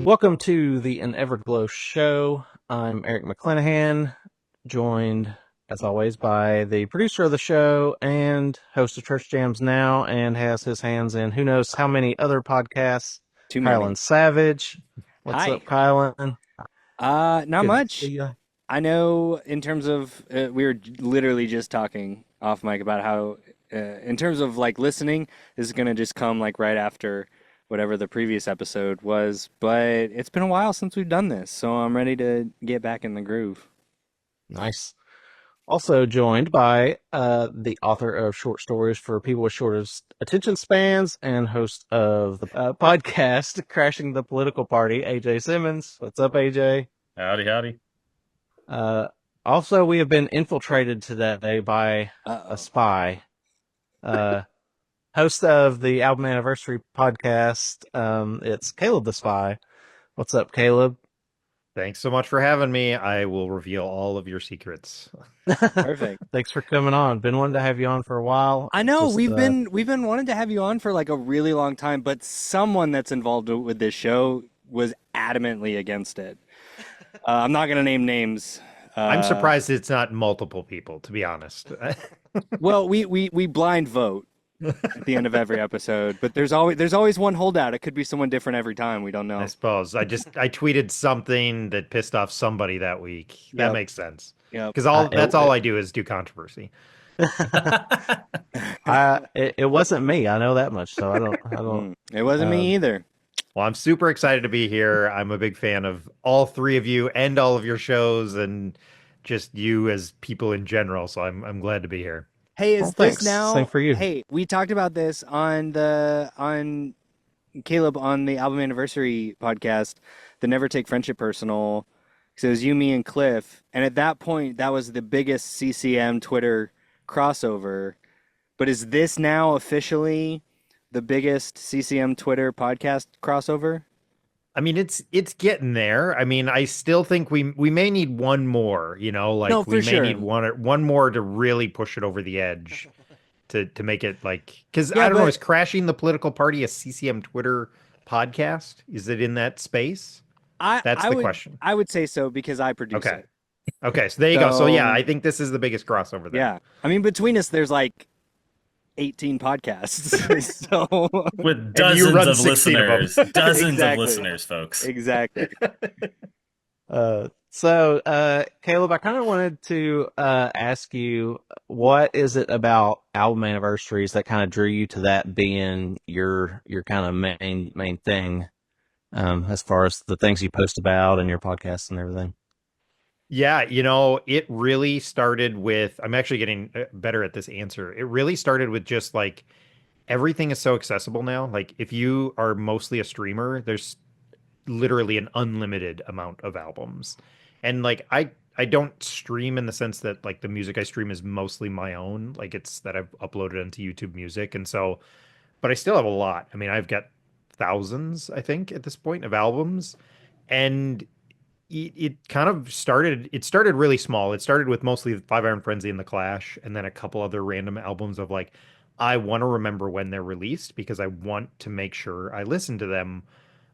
Welcome to the An Everglow Show. I'm Eric McClanahan, joined, as always, by the producer of the show and host of Church Jams Now, and has his hands in who knows how many other podcasts. Too many. Kylan Savage. What's Hi. up, Kylan? Not Good to much. see you. I know in terms of, we were literally just talking off mic about how, in terms of like listening, this is going to just come like right after whatever the previous episode was. But it's been a while since we've done this, so I'm ready to get back in the groove. Nice. Also joined by the author of short stories for people with short attention spans and host of the podcast Crashing the Political Party, AJ Simmons. What's up, AJ? Howdy, howdy. Also, we have been infiltrated today by a spy. Host of the Album Anniversary podcast, it's Caleb the Spy. What's up, Caleb? Thanks so much for having me. I will reveal all of your secrets. Perfect. Thanks for coming on. Been wanting to have you on for a while. I know we've been wanting to have you on for like a really long time, but someone that's involved with this show was adamantly against it. I'm not going to name names. I'm surprised it's not multiple people, to be honest. Well, we blind vote at the end of every episode, but there's always one holdout. It could be someone different every time. We don't know. I suppose. I tweeted something that pissed off somebody that week. That makes sense. Yeah. Because that's all I do is do controversy. It wasn't me. I know that much, so I don't. It wasn't me either. Well, I'm super excited to be here. I'm a big fan of all three of you and all of your shows and just you as people in general. So I'm glad to be here. Hey, is this now? Same for you. Hey, we talked about this on Caleb on the Album Anniversary podcast, the Never Take Friendship Personal. So it was you, me, and Cliff, and at that point, that was the biggest CCM Twitter crossover. But is this now officially the biggest CCM Twitter podcast crossover? I mean, it's getting there. I mean, I still think we may need one more, you know, like we may need one more to really push it over the edge to make it like, because I don't know, is Crashing the Political Party a CCM Twitter podcast? Is it in that space? That's the question. I would say so because I produce it. Okay, so there you go. So yeah, I think this is the biggest crossover there. Yeah. I mean, between us, there's like 18 podcasts. So with dozens of listeners. Dozens of listeners, folks. Exactly. So Caleb, I kind of wanted to ask you, what is it about album anniversaries that kind of drew you to that being your kind of main thing, as far as the things you post about and your podcasts and everything? Yeah, you know, it really started with, I'm actually getting better at this answer. It really started with just like, everything is so accessible now. Like if you are mostly a streamer, there's literally an unlimited amount of albums. And like, I don't stream in the sense that like the music I stream is mostly my own, like it's that I've uploaded onto YouTube Music. And so, but I still have a lot. I mean, I've got thousands, I think, at this point of albums. And it kind of started really small. It started with mostly Five Iron Frenzy and The Clash, and then a couple other random albums of like, I want to remember when they're released because I want to make sure I listen to them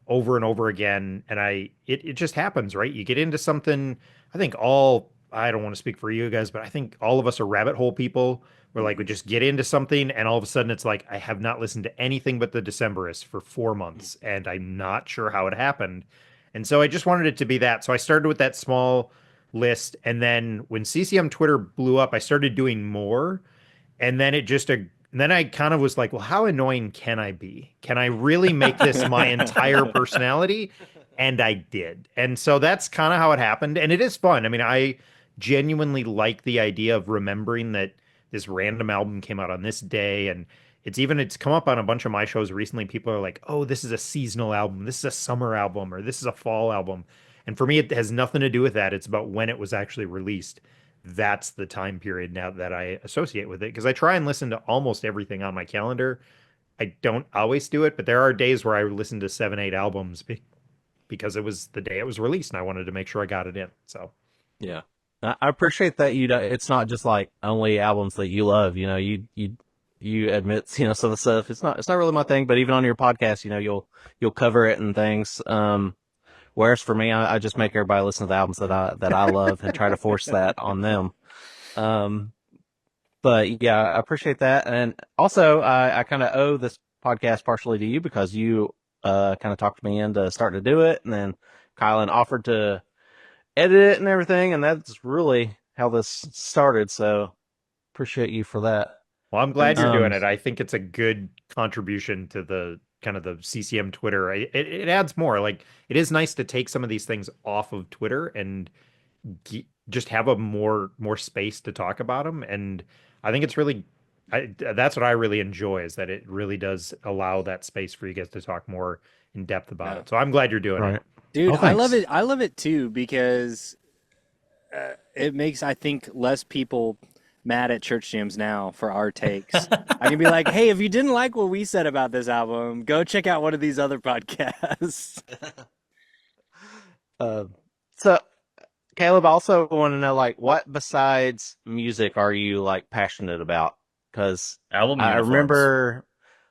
over and over again. And it just happens, right? You get into something, I think I don't want to speak for you guys, but I think all of us are rabbit hole people. We're like, we just get into something and all of a sudden it's like, I have not listened to anything but the Decemberists for 4 months and I'm not sure how it happened. And so I just wanted it to be that. So I started with that small list. And then when CCM Twitter blew up, I started doing more. And then then I kind of was like, well, how annoying can I be? Can I really make this my entire personality? And I did. And so that's kind of how it happened. And it is fun. I mean, I genuinely like the idea of remembering that this random album came out on this day. And it's come up on a bunch of my shows recently. People are like, oh, this is a seasonal album. This is a summer album, or this is a fall album. And for me, it has nothing to do with that. It's about when it was actually released. That's the time period now that I associate with it. Because I try and listen to almost everything on my calendar. I don't always do it, but there are days where I listen to 7, 8 albums because it was the day it was released and I wanted to make sure I got it in. So yeah, I appreciate that it's not just like only albums that you love. You know, you admit, you know, some of the stuff, it's not really my thing, but even on your podcast, you know, you'll cover it and things. Whereas for me, I just make everybody listen to the albums that I love and try to force that on them. Um, but yeah, I appreciate that. And also, I kind of owe this podcast partially to you because you kind of talked me into starting to do it, and then Kylan offered to edit it and everything, and that's really how this started. So appreciate you for that. Well, I'm glad Thanks, you're man. doing it. I think it's a good contribution to the kind of the CCM Twitter. It adds more. Like, it is nice to take some of these things off of Twitter and just have a more space to talk about them. And I think it's really, that's what I really enjoy, is that it really does allow that space for you guys to talk more in depth about it. So I'm glad you're doing Right. it. Dude, Oh, I love thanks. it. I love it too because it makes, I think, less people mad at church jams now for our takes. I can be like, hey, if you didn't like what we said about this album, go check out one of these other podcasts. So Caleb, I also want to know, like, what besides music are you like passionate about? Because Album I uniforms. remember,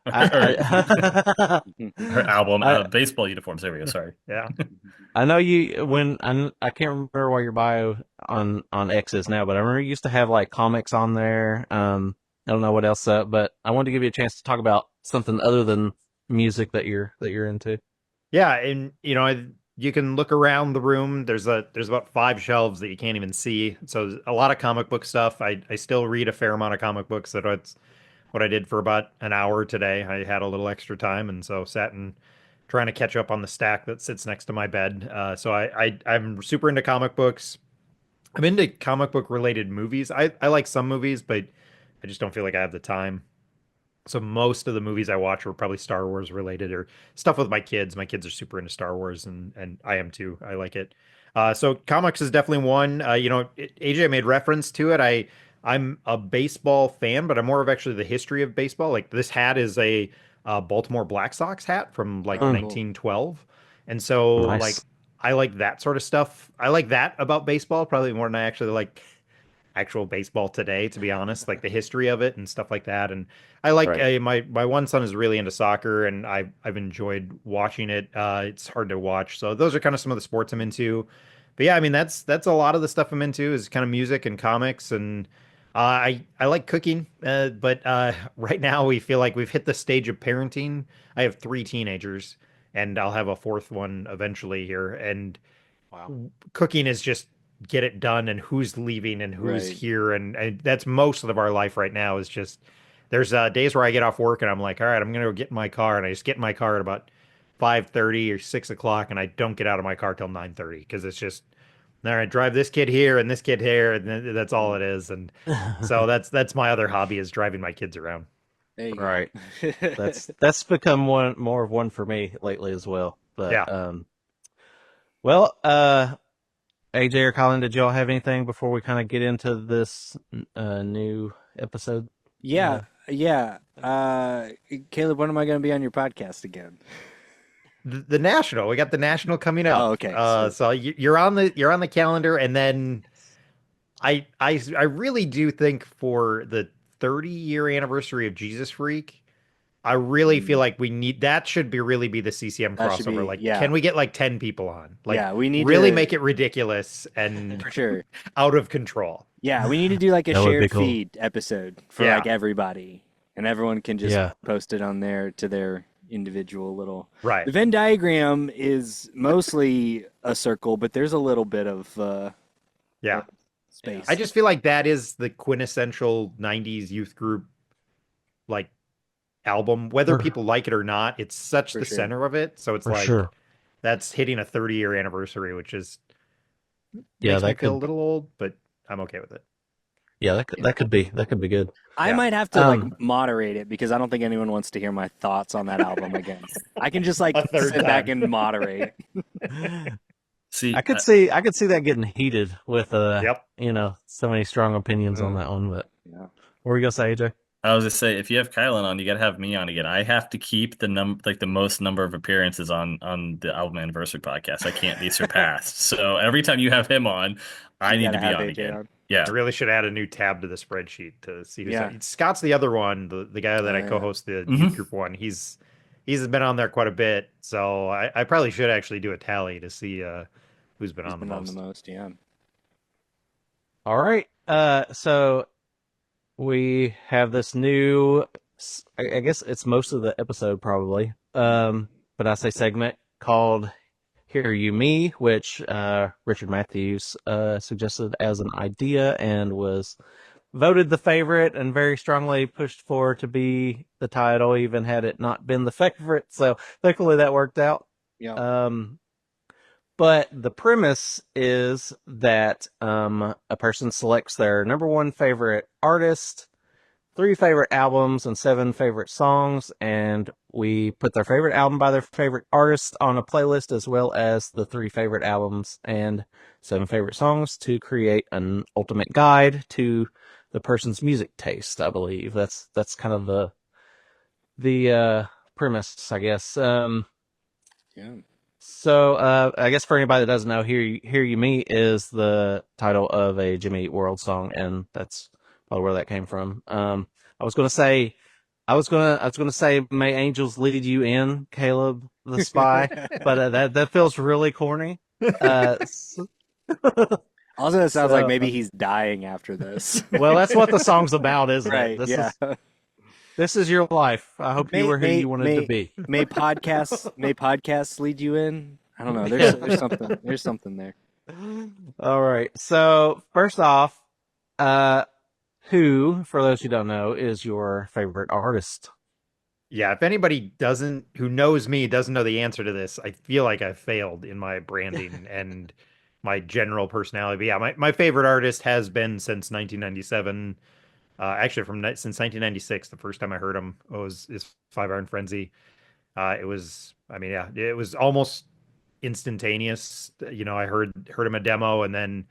or, I, or album I baseball uniforms. There we go. Sorry. Yeah. I know you when I can't remember what your bio on X is now, but I remember you used to have like comics on there. I don't know what else, but I wanted to give you a chance to talk about something other than music that you're into. Yeah, and you can look around the room. There's about 5 shelves that you can't even see. So a lot of comic book stuff. I still read a fair amount of comic books. That's what I did for about an hour today. I had a little extra time, and so sat and trying to catch up on the stack that sits next to my bed. So I'm super into comic books. I'm into comic book related movies. I like some movies, but I just don't feel like I have the time. So most of the movies I watch were probably Star Wars related or stuff with my kids. My kids are super into Star Wars, and I am too. I like it. So comics is definitely one. AJ made reference to it. I'm a baseball fan, but I'm more of actually the history of baseball. Like, this hat is a Baltimore Black Sox hat from like Oh, Mm, cool. 1912, and so like nice. I like that sort of stuff. I like that about baseball probably more than I actually like actual baseball today, to be honest, like the history of it and stuff like that. And I like Right. my one son is really into soccer, and I've enjoyed watching it. It's hard to watch, so those are kind of some of the sports I'm into. But yeah, I mean that's a lot of the stuff I'm into is kind of music and comics, and I like cooking. But right now we feel like we've hit the stage of parenting. I have 3 teenagers, and I'll have a fourth one eventually here, and Wow. cooking is just get it done, and who's leaving and who's Right. here, and that's most of our life right now is just there's days where I get off work and I'm like, all right, I'm gonna go get in my car, and I just get in my car at about 5:30 or 6 o'clock, and I don't get out of my car till 9:30 because it's just all right, drive this kid here and this kid here, and that's all it is. And so that's my other hobby is driving my kids around. There you Right. go. That's become one more of one for me lately as well. Yeah. But well, AJ or Colin, did y'all have anything before we kind of get into this new episode? Yeah, yeah. Caleb, when am I going to be on your podcast again? The national, we got the national coming up. Oh, okay. So you're on the calendar, and then I really do think for the 30-year anniversary of Jesus Freak, I really feel like we need that should really be the CCM That should crossover. be, Like, yeah. can we get like 10 people on? Like, Yeah, we need really to- make it ridiculous and For sure. out of control. Yeah, we need to do like a That would be shared cool. feed episode for Yeah. like everybody, and everyone can just Yeah. post it on there to their individual little. Right. The Venn diagram is mostly a circle, but there's a little bit of Yeah. space. I just feel like that is the quintessential 90s youth group like album, whether For- people like it or not. It's such For the sure. center of it. So it's For like sure. that's hitting a 30-year anniversary, which is Yeah, makes me that feel a could. little old, but I'm okay with it. Yeah, that could be good. I Yeah. might have to like Um, moderate it because I don't think anyone wants to hear my thoughts on that album again. I can just like A third sit back time. and moderate. See, I could see that getting heated with Yep. so many strong opinions on that one. But Yeah. what were you gonna say, AJ? I was just say if you have Kylan on, you gotta have me on again. I have to keep the most number of appearances on the album anniversary podcast. I can't be surpassed. So every time you have him on, I You need gotta to be have on AJ again. on. Yeah. I really should add a new tab to the spreadsheet to see who's Yeah. on. Scott's the other one, the guy that I Yeah. co-host the Mhm. youth group one. He's he's been on there quite a bit. So I probably should actually do a tally to see who's been He's on the been on the most. most, yeah. All right. So we have this new, I guess it's most of the episode probably. But I say segment called Hear You Me, which Richard Matthews suggested as an idea and was voted the favorite and very strongly pushed for to be the title, even had it not been the favorite. So thankfully that worked out. Yeah. Um, but the premise is that a person selects their number one favorite artist, three favorite albums, and seven favorite songs, and we put their favorite album by their favorite artist on a playlist, as well as the three favorite albums and seven favorite songs to create an ultimate guide to the person's music taste. I believe that's kind of the premise, I guess. Yeah. So, I guess for anybody that doesn't know, "Hear You Me" is the title of a Jimmy Eat World song, and that's probably where that came from. I was gonna say, I was gonna say, "May Angels Lead You In," Caleb the Spy, but that feels really corny. S- Also, it sounds like so, maybe he's dying after this. well, that's what the song's about, isn't it? Right, yeah. This is your life. I hope you May were who may you wanted to may be. may podcasts lead you in? I don't know. Yeah. There's something there. All right. So first off, uh, who, for those who don't know, is your favorite artist? Yeah, if anybody who knows me doesn't know the answer to this, I feel like I've failed in my branding and my general personality. But yeah, my favorite artist has been since 1997. Actually, since 1996, the first time I heard him was is Five Iron Frenzy. It was, I mean, yeah, it was almost instantaneous. I heard him a demo, and then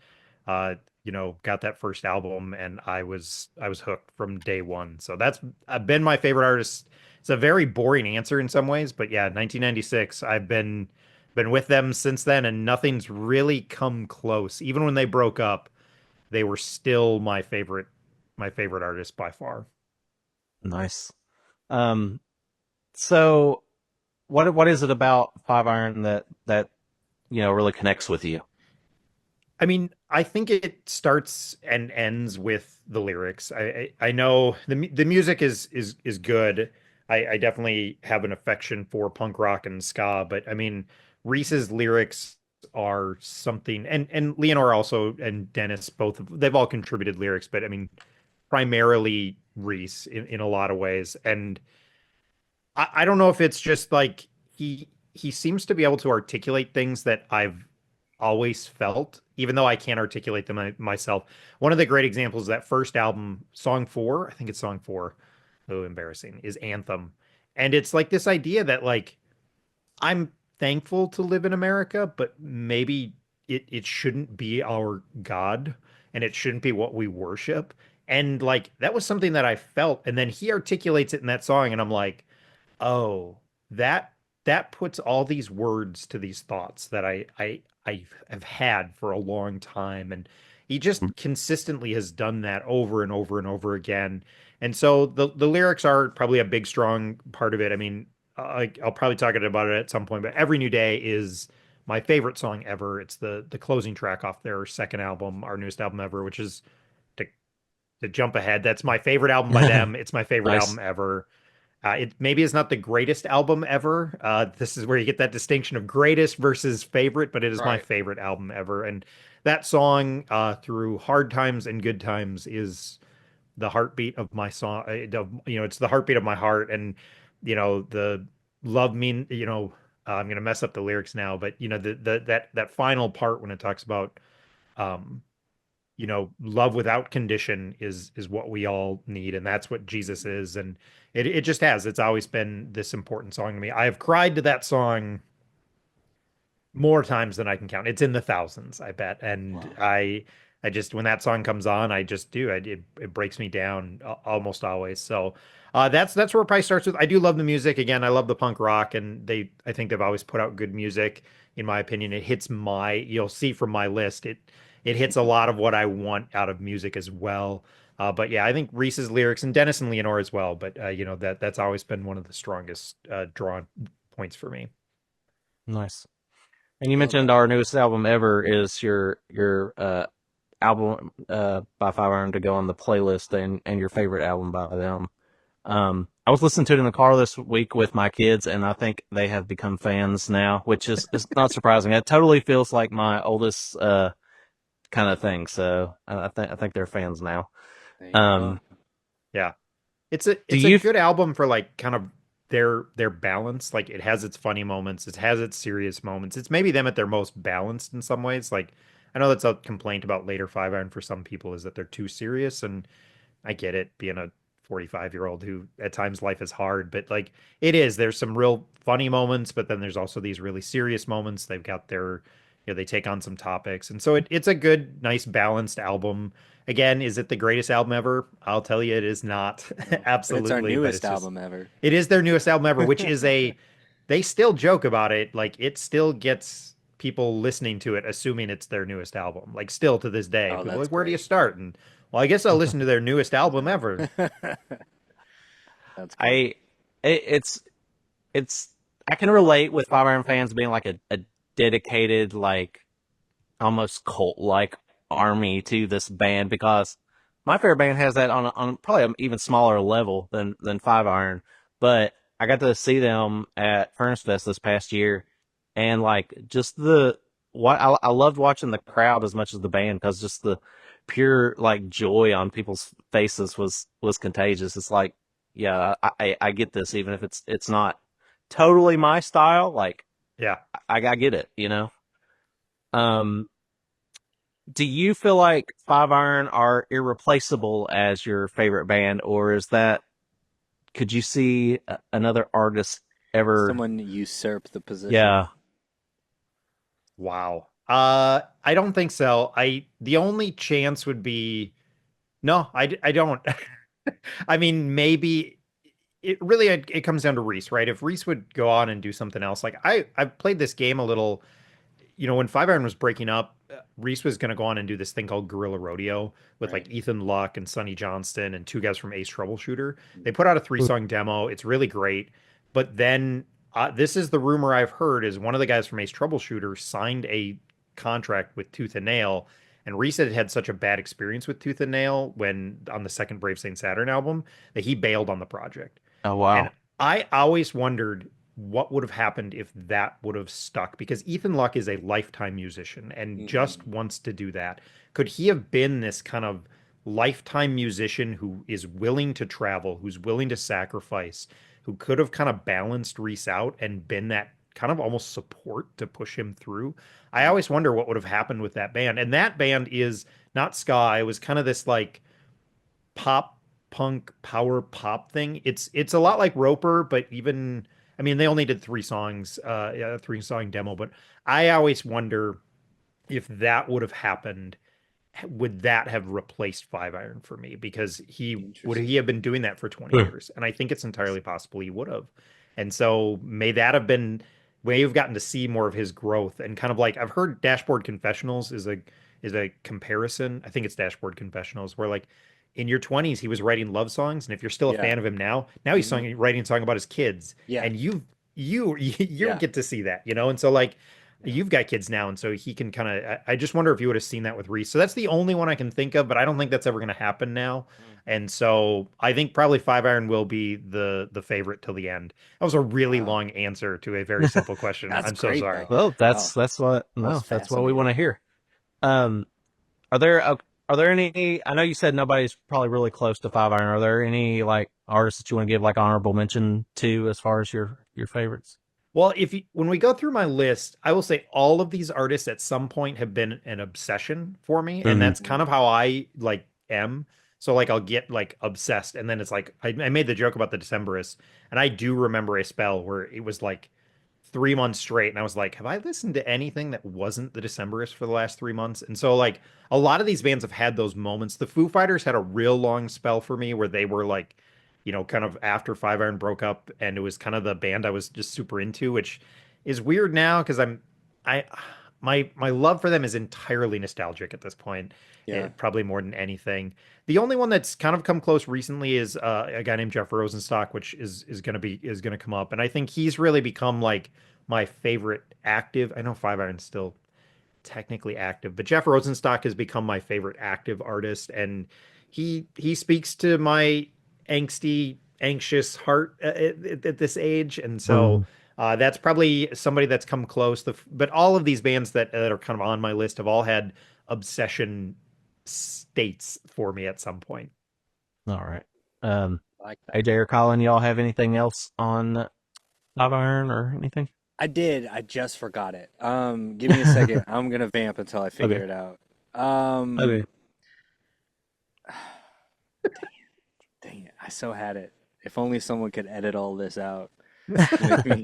got that first album, and I was hooked from day one. So that's been my favorite artist. It's a very boring answer in some ways, but yeah, 1996. I've been with them since then, and nothing's really come close. Even when they broke up, they were still my favorite artist by far. Nice. Um, so what is it about Five Iron that really connects with you? I mean, I think it starts and ends with the lyrics. I know the music is good. I definitely have an affection for punk rock and ska, but I mean, Reese's lyrics are something, and Leonore also and Dennis both they've all contributed lyrics, but I mean, primarily Reese in a lot of ways. And I don't know if it's just like he seems to be able to articulate things that I've always felt, even though I can't articulate them myself. One of the great examples, that first album, song four, I think it's song four, oh, embarrassing, is Anthem. And it's like this idea that like I'm thankful to live in America, but maybe it shouldn't be our God and it shouldn't be what we worship. And like that was something that I felt. And then he articulates it in that song, and I'm like, oh, that that puts all these words to these thoughts that I have had for a long time. And he just consistently has done that over and over and over again. And so the lyrics are probably a big strong part of it. I mean, I'll probably talk about it at some point, but Every New Day is my favorite song ever. It's the closing track off their second album, our newest album ever, which is to to jump ahead. That's my favorite album by them. It's my favorite Nice. album ever. It maybe is not the greatest album ever. This is where you get that distinction of greatest versus favorite, but it is my Right. favorite album ever. And that song, through hard times and good times, is the heartbeat of my song. It's the heartbeat of my heart. And the love me. I'm gonna mess up the lyrics now, but that final part when it talks about um, love without condition is what we all need, and that's what Jesus is. And it just has. It's always been this important song to me. I have cried to that song more times than I can count. It's in the thousands, I bet. And Wow. I just when that song comes on, I just do. It breaks me down almost always. So that's where it probably starts with. I do love the music. Again, I love the punk rock, and I think they've always put out good music. In my opinion, it hits you'll see from my list, it hits a lot of what I want out of music as well. But yeah, I think Reese's lyrics and Dennis and Leonore as well. But that's always been one of the strongest drawn points for me. Nice. And you I love mentioned that. our newest album ever is your album by Five Iron to go on the playlist and your favorite album by them. I was listening to it in the car this week with my kids, and I think they have become fans now, which is not surprising. It totally feels like my oldest kind of thing. So I think they're fans now. There you go. Um, Yeah. do It's a you? good album for like kind of their balance. Like it has its funny moments, it has its serious moments. It's maybe them at their most balanced in some ways. Like I know that's a complaint about later Five Iron for some people is that they're too serious, and I get it being a 45-year-old who at times life is hard, but like it is. There's some real funny moments, but then there's also these really serious moments. They've got their, they take on some topics. And so it's a good, nice, balanced album. Again, is it the greatest album ever? I'll tell you it is not. No, but it's our Absolutely, but newest it's just album ever. it is their newest album ever, which is they still joke about it. Like it still gets people listening to it, assuming it's their newest album. Like still to this day, Oh, people are that's like, where do you great. start? And well, I guess I'll listen to their newest album ever. That's great. I it's it's I can relate with Five Iron fans being like a dedicated like almost cult like army to this band because my favorite band has that on probably an even smaller level than Five Iron. But I got to see them at Furnace Fest this past year, and like just the what I loved watching the crowd as much as the band because just the pure like joy on people's faces was contagious. It's like, yeah, I get this even if it's not totally my style. Like Yeah. I get it, you know. Um, do you feel like Five Iron are irreplaceable as your favorite band, or is that could you see another artist ever? Someone usurp the position. Yeah. Wow. I don't think so. The only chance would be no, I don't. I mean, maybe it comes down to Reese, right? If Reese would go on and do something else, like I've played this game a little, when Five Iron was breaking up, Reese was going to go on and do this thing called Guerrilla Rodeo with Right. like Ethan Luck and Sonny Johnston and two guys from Ace Troubleshooter. They put out a 3-song demo. It's really great. But then this is the rumor I've heard is one of the guys from Ace Troubleshooter signed a contract with Tooth and Nail. And Reese had such a bad experience with Tooth and Nail when on the second Brave Saint Saturn album that he bailed on the project. Oh And wow. I always wondered what would have happened if that would have stuck because Ethan Luck is a lifetime musician and just Hmm. wants to do that. Could he have been this kind of lifetime musician who is willing to travel, who's willing to sacrifice, who could have kind of balanced Reese out and been that kind of almost support to push him through? I always wonder what would have happened with that band. And that band is not ska. It was kind of this like pop punk power pop thing. It's a lot like Roper, but even I mean they only did 3 songs, yeah, a 3-song demo, but I always wonder if that would have happened, would that have replaced Five Iron for me? Because he Interesting. have been doing that for 20 years? And I think it's entirely possible he would have. And so may that have been may you've gotten to see more of his growth and kind of like I've heard Dashboard Confessionals is a comparison. I think it's Dashboard Confessionals where like in your 20s he was writing love songs, and if you're still a Yeah. fan of him now he's Hmm. writing a song about his kids, Yeah. and you Yeah. get to see that, and so like Yeah. you've got kids now, and so he can kind of. I just wonder if you would have seen that with Reese. So that's the only one I can think of, but I don't think that's ever going to happen now. Mm. And so I think probably Five Iron will be the favorite till the end. That was a really Wow. long answer to a very simple question. That's I'm so great sorry. though. Well, Oh, that's what that was no, that's what we want fascinating. to hear. Um, are there are there any? I know you said nobody's probably really close to Five Iron. Are there any like artists that you want to give like honorable mention to as far as your favorites? Well, when we go through my list, I will say all of these artists at some point have been an obsession for me, and Hmm. that's kind of how I like am. So like I'll get like obsessed, and then it's like I made the joke about the Decemberists, and I do remember a spell where it was like 3 months straight, and I was like, have I listened to anything that wasn't the Decemberists for the last 3 months? And so like a lot of these bands have had those moments. The Foo Fighters had a real long spell for me where they were like kind of after Five Iron broke up, and it was kind of the band I was just super into, which is weird now because I my love for them is entirely nostalgic at this point. Yeah. Probably more than anything. The only one that's kind of come close recently is a guy named Jeff Rosenstock, which is gonna come up, and I think he's really become like my favorite active. I know Five Iron's still technically active, but Jeff Rosenstock has become my favorite active artist, and he speaks to my anxious heart at this age, and so Mm. that's probably somebody that's come close. But all of these bands that are kind of on my list have all had obsession states for me at some point. All right. Um, I like that. AJ or Colin, y'all have anything else on Five Iron or anything? I did. I just forgot it. Give me a second. I'm gonna vamp until I figure Okay. it out. Okay. Dang it. I so had it. If only someone could edit all this out. To make me,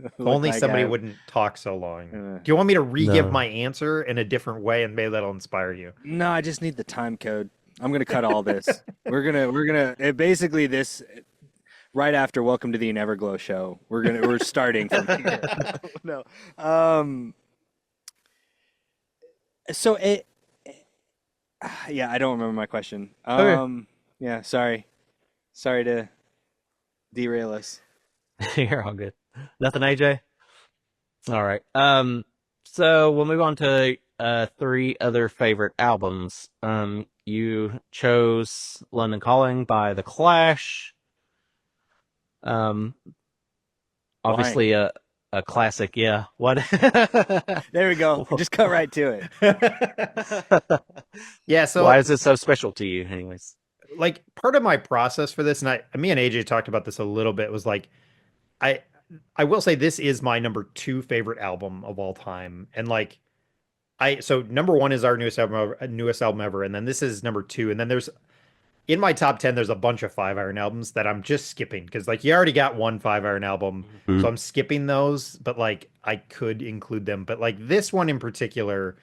If look only like somebody I, wouldn't talk so long. uh, Do you want me to re-give No. my answer in a different way, and maybe that'll inspire you? no, I just need the time code. I'm gonna cut all this. Basically this right after Welcome to the Neverglow show. We're starting from here. No. So yeah, I don't remember my question. Okay. Yeah, sorry to derail us. You're all good. Nothing, AJ? All right. So we'll move on to three other favorite albums. You chose London Calling by The Clash. Um, Why? obviously a classic, yeah. What? There we go. Just cut right to Yeah, Why so is it so special to you, anyways? like part of my process for this, and me and AJ talked about this a little bit, was like I I will say this is my number two favorite album of all time. And like so number one is our newest album ever, and then this is number two. And then there's in my top 10, there's a bunch of Five Iron albums that I'm just skipping because like you already got one Five Iron album. So Mhm. I'm skipping those, but like I could include them. But like this one in particular,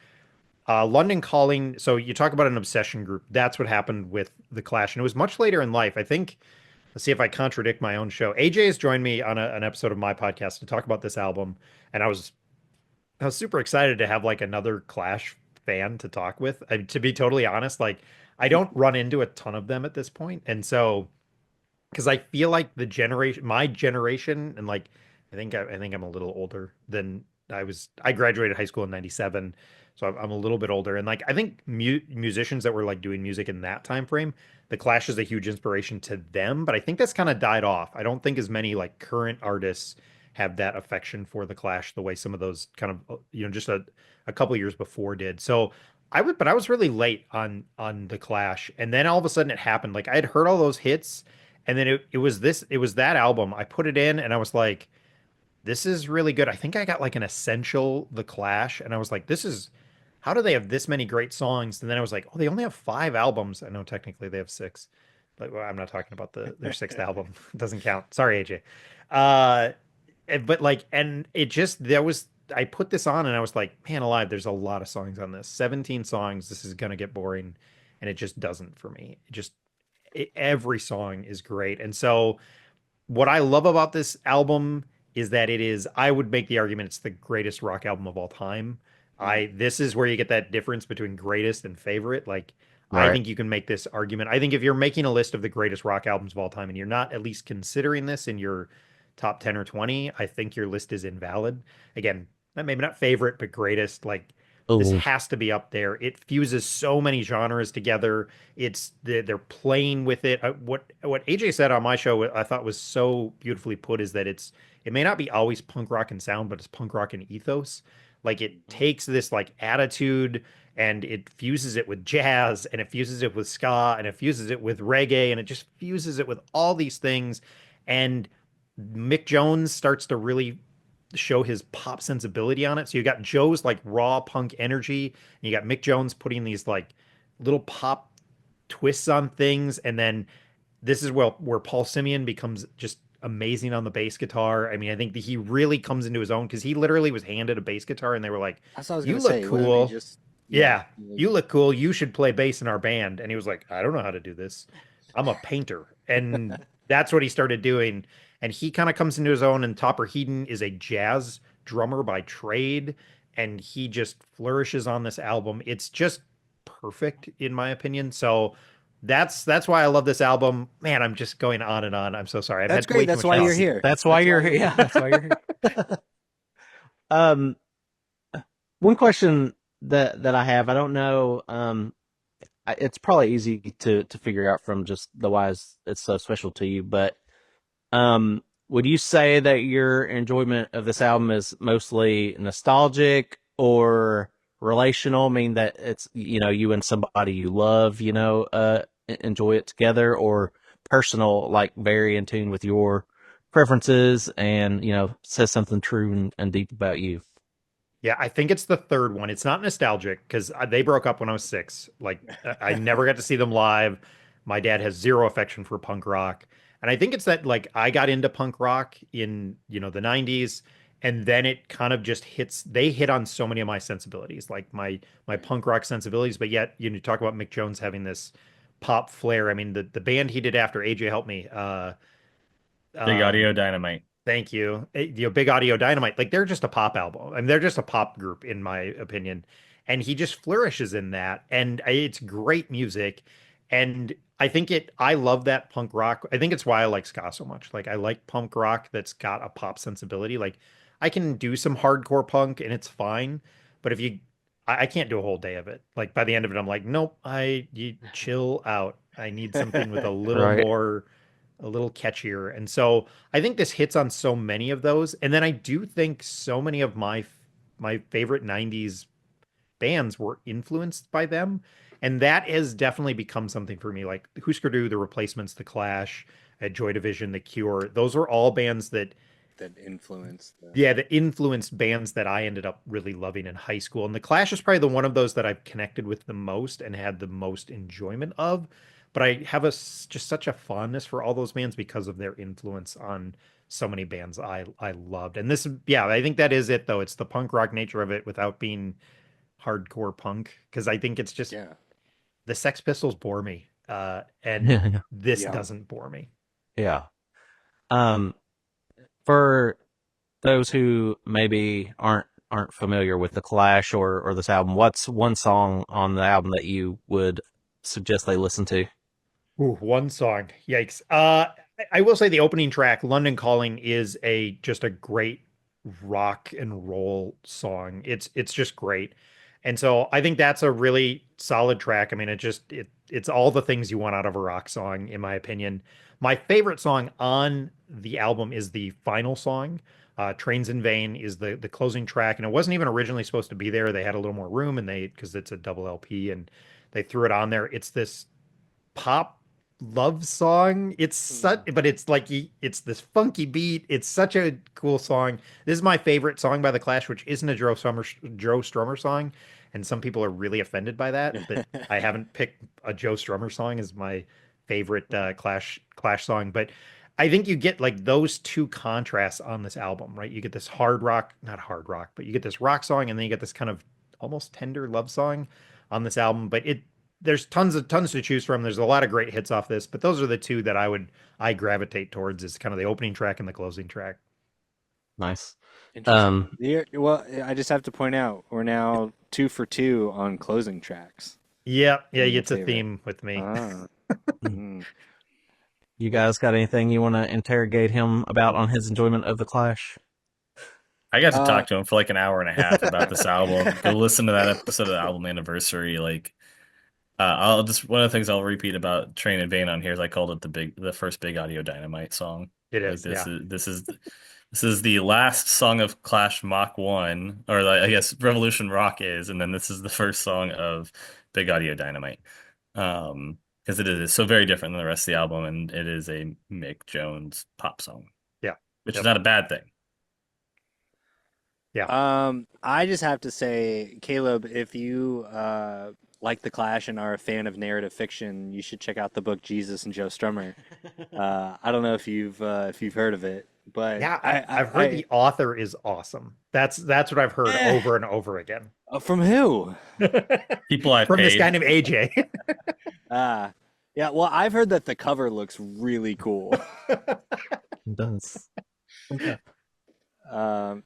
London Calling. So you talk about an obsession group. That's what happened with The Clash. And it was much later in life. I think, let's see if I contradict my own show. AJ has joined me on an episode of my podcast to talk about this album. And I was super excited to have like another Clash fan to talk with. To be totally honest, like I don't run into a ton of them at this point. And so because I feel like my generation, and like I think I'm a little older than I was. I graduated high school in '97, so I'm a little bit older. And like I think musicians that were like doing music in that time frame, The Clash is a huge inspiration to them. But I think that's kind of died off. I don't think as many like current artists have that affection for The Clash the way some of those kind of just a couple years before did. So but I was really late on The Clash, and then all of a sudden it happened. Like I had heard all those hits, and then it was that album. I put it in and I was like, this is really good. I think I got like an essential The Clash, and I was like, this is how do they have this many great songs? And then I was like, oh, they only have 5 albums. I know technically they have 6, but well, I'm not talking about their sixth album. It doesn't count. Sorry, AJ. Uh, but like, and it just there was I put this on and I was like, man alive, there's a lot of songs on this. 17 songs. This is gonna get boring, and it just doesn't for me. Every song is great. And so what I love about this album is that I would make the argument it's the greatest rock album of all time. Mm. This is where you get that difference between greatest and favorite. Like, I Right. think you can make this argument. I think if you're making a list of the greatest rock albums of all time and you're not at least considering this in your top 10 or 20, I think your list is invalid. Again, maybe not favorite, but greatest. Like, this Oh, has to be up there. It fuses so many genres together. They're playing with it. What AJ said on my show, I thought was so beautifully put, is that it may not be always punk rock and sound, but it's punk rock and ethos. Like it takes this like attitude and it fuses it with jazz and it fuses it with ska and it fuses it with reggae and it just fuses it with all these things. And Mick Jones starts to really show his pop sensibility on it. So you got Joe's like raw punk energy, and you got Mick Jones putting these like little pop twists on things, and then this is where Paul Simeon becomes just amazing on the bass guitar. I mean, I think that he really comes into his own because he literally was handed a bass guitar and they were like, That's what I was "You gonna look say. Wouldn't they cool. just yeah. Yeah, you look cool. You should play bass in our band." And he was like, "I don't know how to do this. I'm a painter." And that's what he started doing. And he kind of comes into his own. And Topper Heaton is a jazz drummer by trade. and he just flourishes on this album. It's just perfect in my opinion. So that's why I love this album. Man, I'm just going on and on. I'm so sorry. I've That's had way great. too That's much why you're coffee. here. That's why you're here. Yeah, that's why you're here. Um, one question that I have, I don't know. It's probably easy to figure out from just the why it's so special to you, but would you say that your enjoyment of this album is mostly nostalgic or relational? I mean that it's you and somebody you love, enjoy it together, or personal, like very in tune with your preferences and says something true and deep about you. Yeah, I think it's the third one. It's not nostalgic because they broke up when I was 6. Like, I never got to see them live. My dad has zero affection for punk rock. And I think it's that, like, I got into punk rock in, the 90s, and then it kind of just they hit on so many of my sensibilities, like my punk rock sensibilities, but yet, talk about Mick Jones having this pop flair. I mean, the band he did after AJ help me, Big um Audio Dynamite. thank you. Big Audio Dynamite, like they're just a pop album. I mean, they're just a pop group in my opinion. And he just flourishes in that. And it's great music. And I love that punk rock. I think it's why I like ska so much. Like I like punk rock that's got a pop sensibility. Like I can do some hardcore punk and it's fine. But I can't do a whole day of it. Like by the end of it, I'm like, nope, you chill out. I need something with Right. a little catchier. And so I think this hits on so many of those. And then I do think so many of my favorite 90s bands were influenced by them. And that has definitely become something for me. Like Husker Du, The Replacements, The Clash, Joy Division, The Cure. Those were all bands that That influence. that influenced bands that I ended up really loving in high school. And The Clash is probably the one of those that I've connected with the most and had the most enjoyment of. But I have just such a fondness for all those bands because of their influence on so many bands I loved. And this, yeah, I think that is it though. It's the punk rock nature of it without being hardcore punk. Because I think it's just Yeah. the Sex Pistols bore me, and Yeah. this Yeah. doesn't bore me. Yeah. Um, for those who maybe aren't familiar with the Clash or this album, what's one song on the album that you would suggest they listen to? Ooh, one song. Yikes. I will say the opening track, London Calling, is just a great rock and roll song. It's just great. And so I think that's a really solid track. I mean, it's all the things you want out of a rock song, in my opinion. My favorite song on the album is the final song. Trains in Vain is the closing track, and it wasn't even originally supposed to be there. They had a little more room, and because it's a double LP, and they threw it on there. It's this pop love song. But it's like it's this funky beat. It's such a cool song. This is my favorite song by The Clash, which isn't a Joe Strummer song, and some people are really offended by that I haven't picked a Joe Strummer song as my favorite Clash song. But I think you get like those two contrasts on this album, right? You get this hard rock, not hard rock, but you get this rock song, and then you get this kind of almost tender love song on this album. But there's tons to choose from. There's a lot of great hits off this, but those are the two that I gravitate towards, is kind of the opening track and the closing track. Nice. Interesting. Well, I just have to point out we're now 2 for 2 on closing tracks. Yeah, Your it's a favorite. theme with me. Ah. Mm. You guys got anything you want to interrogate him about on his enjoyment of the Clash? I got to talk to him for like an hour and a half about this album. Go listen to that episode of the album anniversary. Like, I'll just one of the things I'll repeat about Train in Vain on here is I called it the first Big Audio Dynamite song. It Like is, yeah. this is the last song of Clash Mach 1, or like, I guess Revolution Rock is, and then this is the first song of Big Audio Dynamite. Because it is so very different than the rest of the album, and it is a Mick Jones pop song. Yeah. Which is not a bad thing. Yeah. I just have to say, Caleb, if you like The Clash and are a fan of narrative fiction, you should check out the book Jesus and Joe Strummer. I don't know if you've heard of it, but Yeah, I've heard the author is awesome. That's what I've heard over and over again. From who? People I've From paid. this guy named AJ. Yeah, well, I've heard that the cover looks really cool. It does.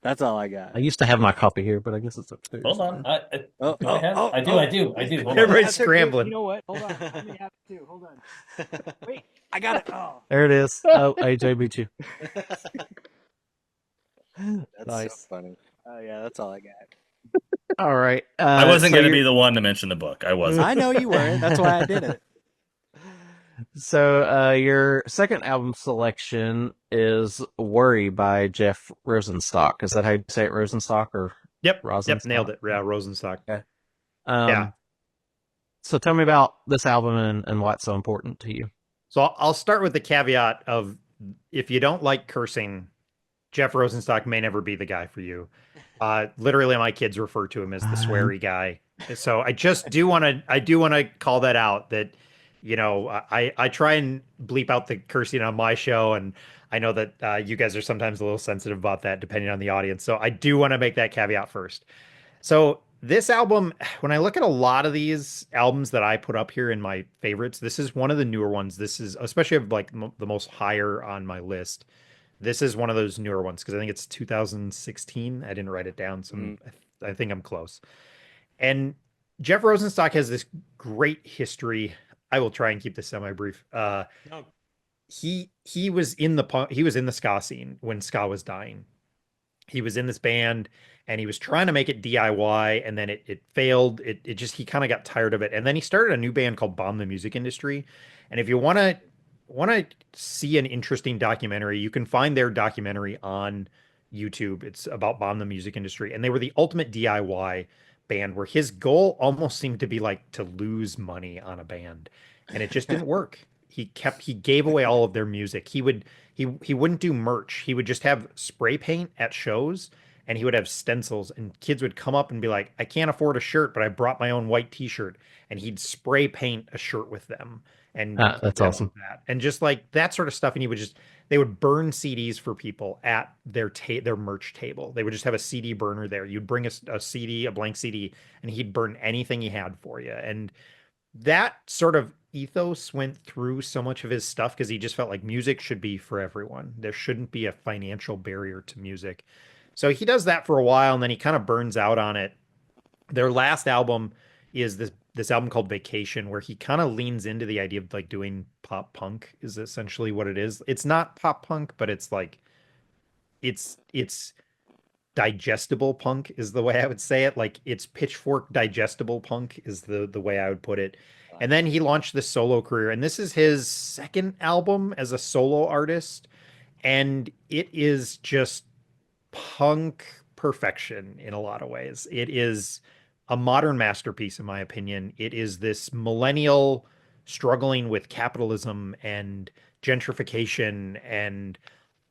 That's all I I got. used to have my copy here, but I guess it's upstairs Hold on. now. Oh, Do I oh, have? oh, I do. oh. I do. I do. Hold on. Everybody's That's okay. Wait, scrambling. you know what? Hold on. I may have it too. Hold on. Wait, I got it. Oh, There it is. Oh, AJ beat you. that's Nice. so funny. Oh yeah, that's all I got. All right. I wasn't so going to you're- be the one to mention the book. I wasn't. I know you weren't. That's why I did it. So your second album selection is "Worry" by Jeff Rosenstock. Is that how you say it, Rosenstock or Yep, Rosenstock? nailed it. Yeah, Rosenstock. Okay. Yeah. So tell me about this album and why it's so important to you. So I'll start with the caveat of if you don't like cursing, Jeff Rosenstock may never be the guy for you. Literally, my kids refer to him as the sweary guy. So I just do want to call that out that, I try and bleep out the cursing on my show. And I know that you guys are sometimes a little sensitive about that depending on the audience. So I do want to make that caveat first. So this album, when I look at a lot of these albums that I put up here in my favorites, this is one of the newer ones. This is especially of like the most higher on my list. This is one of those newer ones because I think it's 2016. I didn't write it down, so I think I'm close. And Jeff Rosenstock has this great history. I will try and keep this semi-brief. He was in the ska scene when ska was dying. He was in this band and he was trying to make it DIY and then it failed. It just he kind of got tired of it. And then he started a new band called Bomb the Music Industry. And if you want to see an interesting documentary, you can find their documentary on YouTube. It's about Bomb the Music Industry. And they were the ultimate DIY band where his goal almost seemed to be like to lose money on a band. And it just didn't work. He gave away all of their music. He wouldn't do merch. He would just have spray paint at shows and he would have stencils and kids would come up and be like, I can't afford a shirt, but I brought my own white t-shirt, and he'd spray paint a shirt with them and give That's them awesome. that. And just like that sort of stuff. And they would burn CDs for people at their merch table. They would just have a CD burner there. You'd bring a CD, a blank CD, and he'd burn anything he had for you. And that sort of ethos went through so much of his stuff because he just felt like music should be for everyone. There shouldn't be a financial barrier to music. So he does that for a while and then he kind of burns out on it. Their last album is this album called Vacation, where he kind of leans into the idea of like doing pop punk is essentially what it is. It's not pop punk, but it's like it's digestible punk is the way I would say it. Like it's pitchfork digestible punk is the way I would put it. And then he launched this solo career, and this is his second album as a solo artist, and it is just punk perfection in a lot of ways. It is a modern masterpiece, in my opinion. It is this millennial struggling with capitalism and gentrification and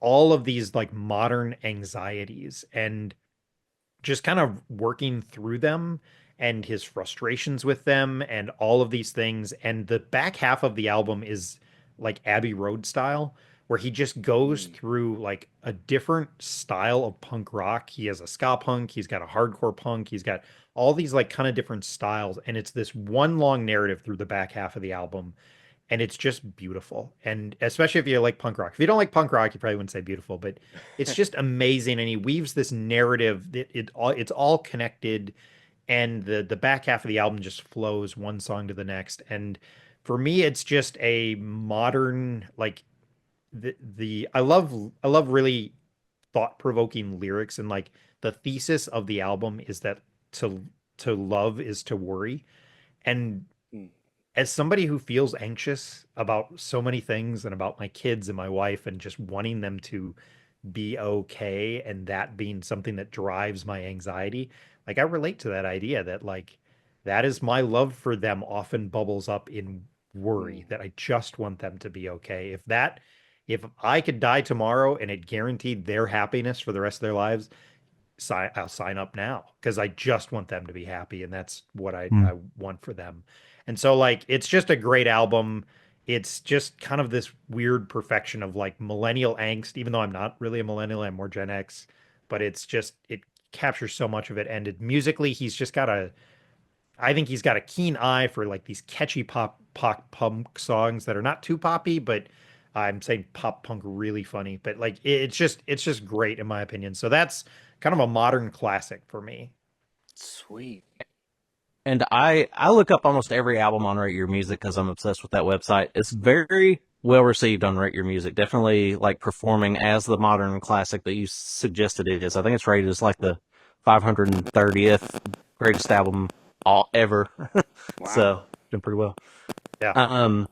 all of these like modern anxieties and just kind of working through them and his frustrations with them and all of these things. And the back half of the album is like Abbey Road style, where he just goes through like a different style of punk rock. He has a ska punk, he's got a hardcore punk, he's got all these like kind of different styles. And it's this one long narrative through the back half of the album. And it's just beautiful. And especially if you like punk rock. If you don't like punk rock, you probably wouldn't say beautiful, but it's just amazing. And he weaves this narrative that it's all connected. And the back half of the album just flows one song to the next. And for me, it's just a modern, like I love really thought-provoking lyrics. And like the thesis of the album is that to love is to worry. And as somebody who feels anxious about so many things and about my kids and my wife and just wanting them to be okay and that being something that drives my anxiety, like I relate to that idea that like that is my love for them often bubbles up in worry that I just want them to be okay. If I could die tomorrow and it guaranteed their happiness for the rest of their lives, I'll sign up now because I just want them to be happy, and that's what I want for them. And so like it's just a great album. It's just kind of this weird perfection of like millennial angst, even though I'm not really a millennial, I'm more Gen X, but it captures so much of it. And musically, I think he's got a keen eye for like these catchy pop punk songs that are not too poppy, but I'm saying pop punk really funny, but like it's just great in my opinion. So that's kind of a modern classic for me. Sweet. And I look up almost every album on Rate Your Music because I'm obsessed with that website. It's very well received on Rate Your Music. Definitely like performing as the modern classic that you suggested it is. I think it's rated as like the 530th greatest album all ever. Wow. So doing pretty well. Yeah, Um,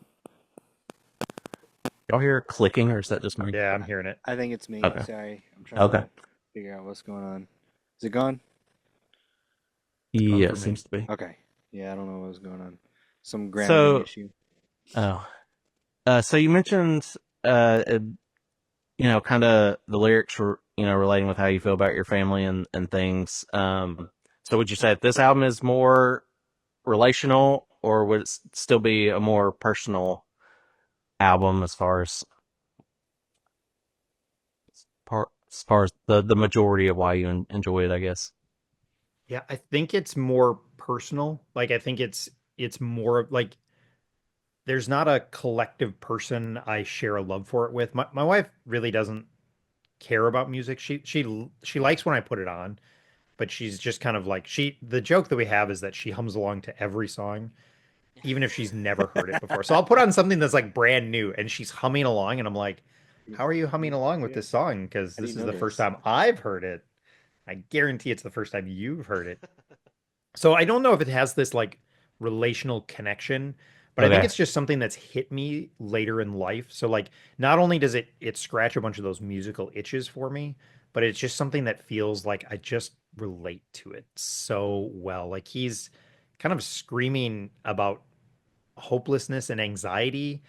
y'all hear clicking or is that just me? yeah, I'm hearing it. I think it's me. Okay. Sorry. I'm trying Okay. to figure out what's going on. Is it gone? It's gone Yeah, for it me. seems to be. Okay. Yeah, I don't know what was going on. Some grounding So, issue. oh, so you mentioned, kind of the lyrics were, relating with how you feel about your family and things. So would you say that this album is more relational, or would it still be a more personal album as far as the majority of why you enjoy it, I guess? Yeah, I think it's more personal. Like I think it's more of like there's not a collective person I share a love for it with. My wife really doesn't care about music. She likes when I put it on, but she's just kind of like the joke that we have is that she hums along to every song, even if she's never heard it before. So I'll put on something that's like brand new and she's humming along and I'm like, "How are you humming along with Yeah. this song? Because How do you this is know the first this? time I've heard it. I guarantee it's the first time you've heard it." So I don't know if it has this like relational connection, but I think Okay. it's just something that's hit me later in life. So like not only does it scratch a bunch of those musical itches for me, but it's just something that feels like I just relate to it so well. Like he's kind of screaming about hopelessness and anxiety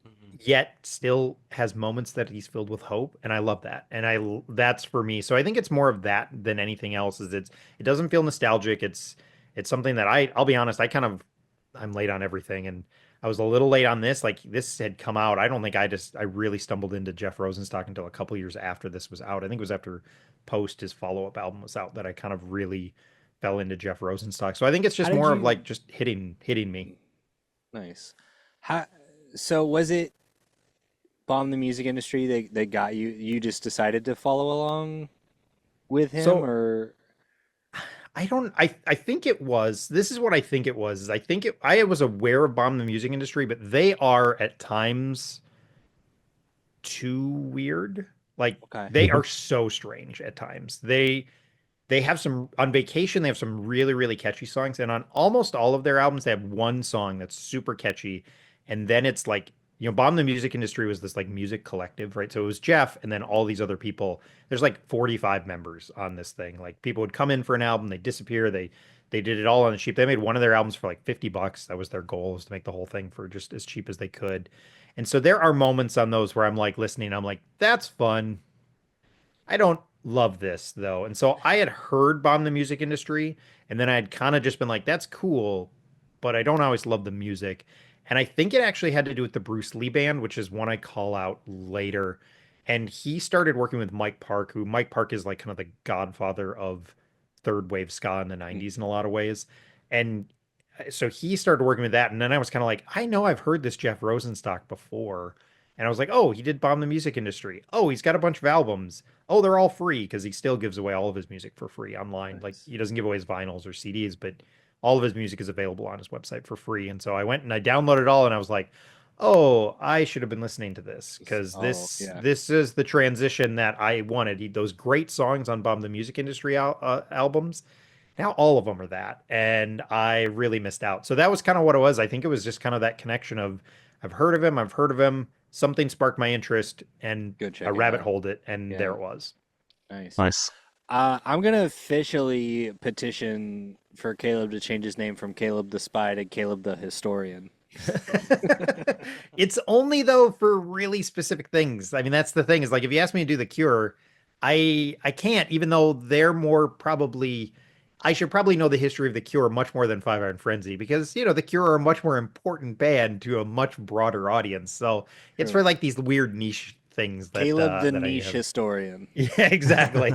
Mhm. yet still has moments that he's filled with hope, and I love that. And that's for me. So I think it's more of that than anything else. It doesn't feel nostalgic. It's something that I'll be honest, I'm late on everything, and I was a little late on this. Like this had come out. I don't think I really stumbled into Jeff Rosenstock until a couple years after this was out. I think it was after Post his follow-up album was out that I kind of really fell into Jeff Rosenstock. So I think it's How just did more of you? like just hitting me. Nice. How? So was it bomb the music industry that got you? You just decided to follow along with him, So or I don't I think it was this is what I think it was is I was aware of Bomb the Music Industry, but they are at times too weird. Like okay? they are so strange at times. They have some on Vacation, they have some really, really catchy songs, and on almost all of their albums, they have one song that's super catchy, and then it's like, Bomb the Music Industry was this like music collective, right? So it was Jeff and then all these other people. There's like 45 members on this thing. Like people would come in for an album, they disappear, they did it all on the cheap. They made one of their albums for like $50. That was their goal, was to make the whole thing for just as cheap as they could. And so there are moments on those where I'm like listening, I'm like, that's fun. I don't love this though. And so I had heard Bomb the Music Industry, and then I had kind of just been like, that's cool, but I don't always love the music. And I think it actually had to do with the Bruce Lee band, which is one I call out later. And he started working with Mike Park, who Mike Park is like kind of the godfather of third wave ska in the Mm. 90s in a lot of ways. And so he started working with that. And then I was kind of like, I know I've heard this Jeff Rosenstock before. And I was like, oh, he did Bomb the Music Industry. Oh, he's got a bunch of albums. Oh, they're all free because he still gives away all of his music for free online. Like Nice. he doesn't give away his vinyls or CDs, but all of his music is available on his website for free. And so I went and I downloaded it all and I was like, "Oh, I should have been listening to this because Oh this yeah. this is the transition that I wanted. Those great songs on Bomb the Music Industry albums. Now all of them are that, and I really missed out. So that was kind of what it was. I think it was just kind of that connection of I've heard of him. Something sparked my interest, and Go I check it rabbit out. holed it, and there Yeah. it was. Nice. Nice. I'm gonna officially petition for Caleb to change his name from Caleb the Spy to Caleb the Historian. It's only though for really specific things. I mean, that's the thing is like if you ask me to do the Cure, I can't, even though they're more probably I should probably know the history of the Cure much more than Five Iron Frenzy because the Cure are a much more important band to a much broader audience. So it's True. for like these weird niche things that Caleb the that I niche have. historian. Yeah, exactly.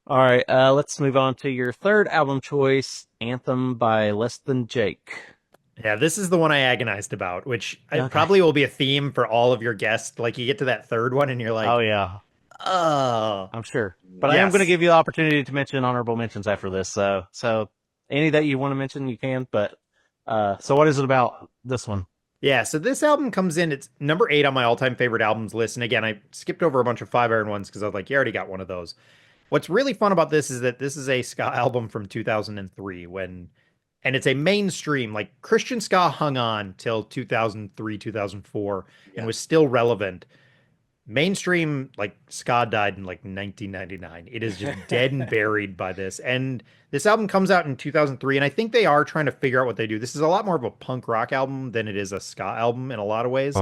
All right, let's move on to your third album choice, Anthem by Less Than Jake. Yeah, this is the one I agonized about, which it Okay. probably will be a theme for all of your guests. Like you get to that third one and you're Oh like, yeah, oh, I'm sure. But I am going to yes. give you the opportunity to mention honorable mentions after this. So any that you want to mention, you can. But so what is it about this one? Yeah, so this album comes in, it's number 8 on my all-time favorite albums list. And again, I skipped over a bunch of Five Iron ones because I was like, you already got one of those. What's really fun about this is that this is a ska album from 2003 and it's a mainstream, like Christian ska hung on till 2003, 2004 and Yeah. was still relevant. Mainstream like ska died in like 1999. It is just dead and buried by this. And this album comes out in 2003 and I think they are trying to figure out what they do. This is a lot more of a punk rock album than it is a ska album in a lot of ways.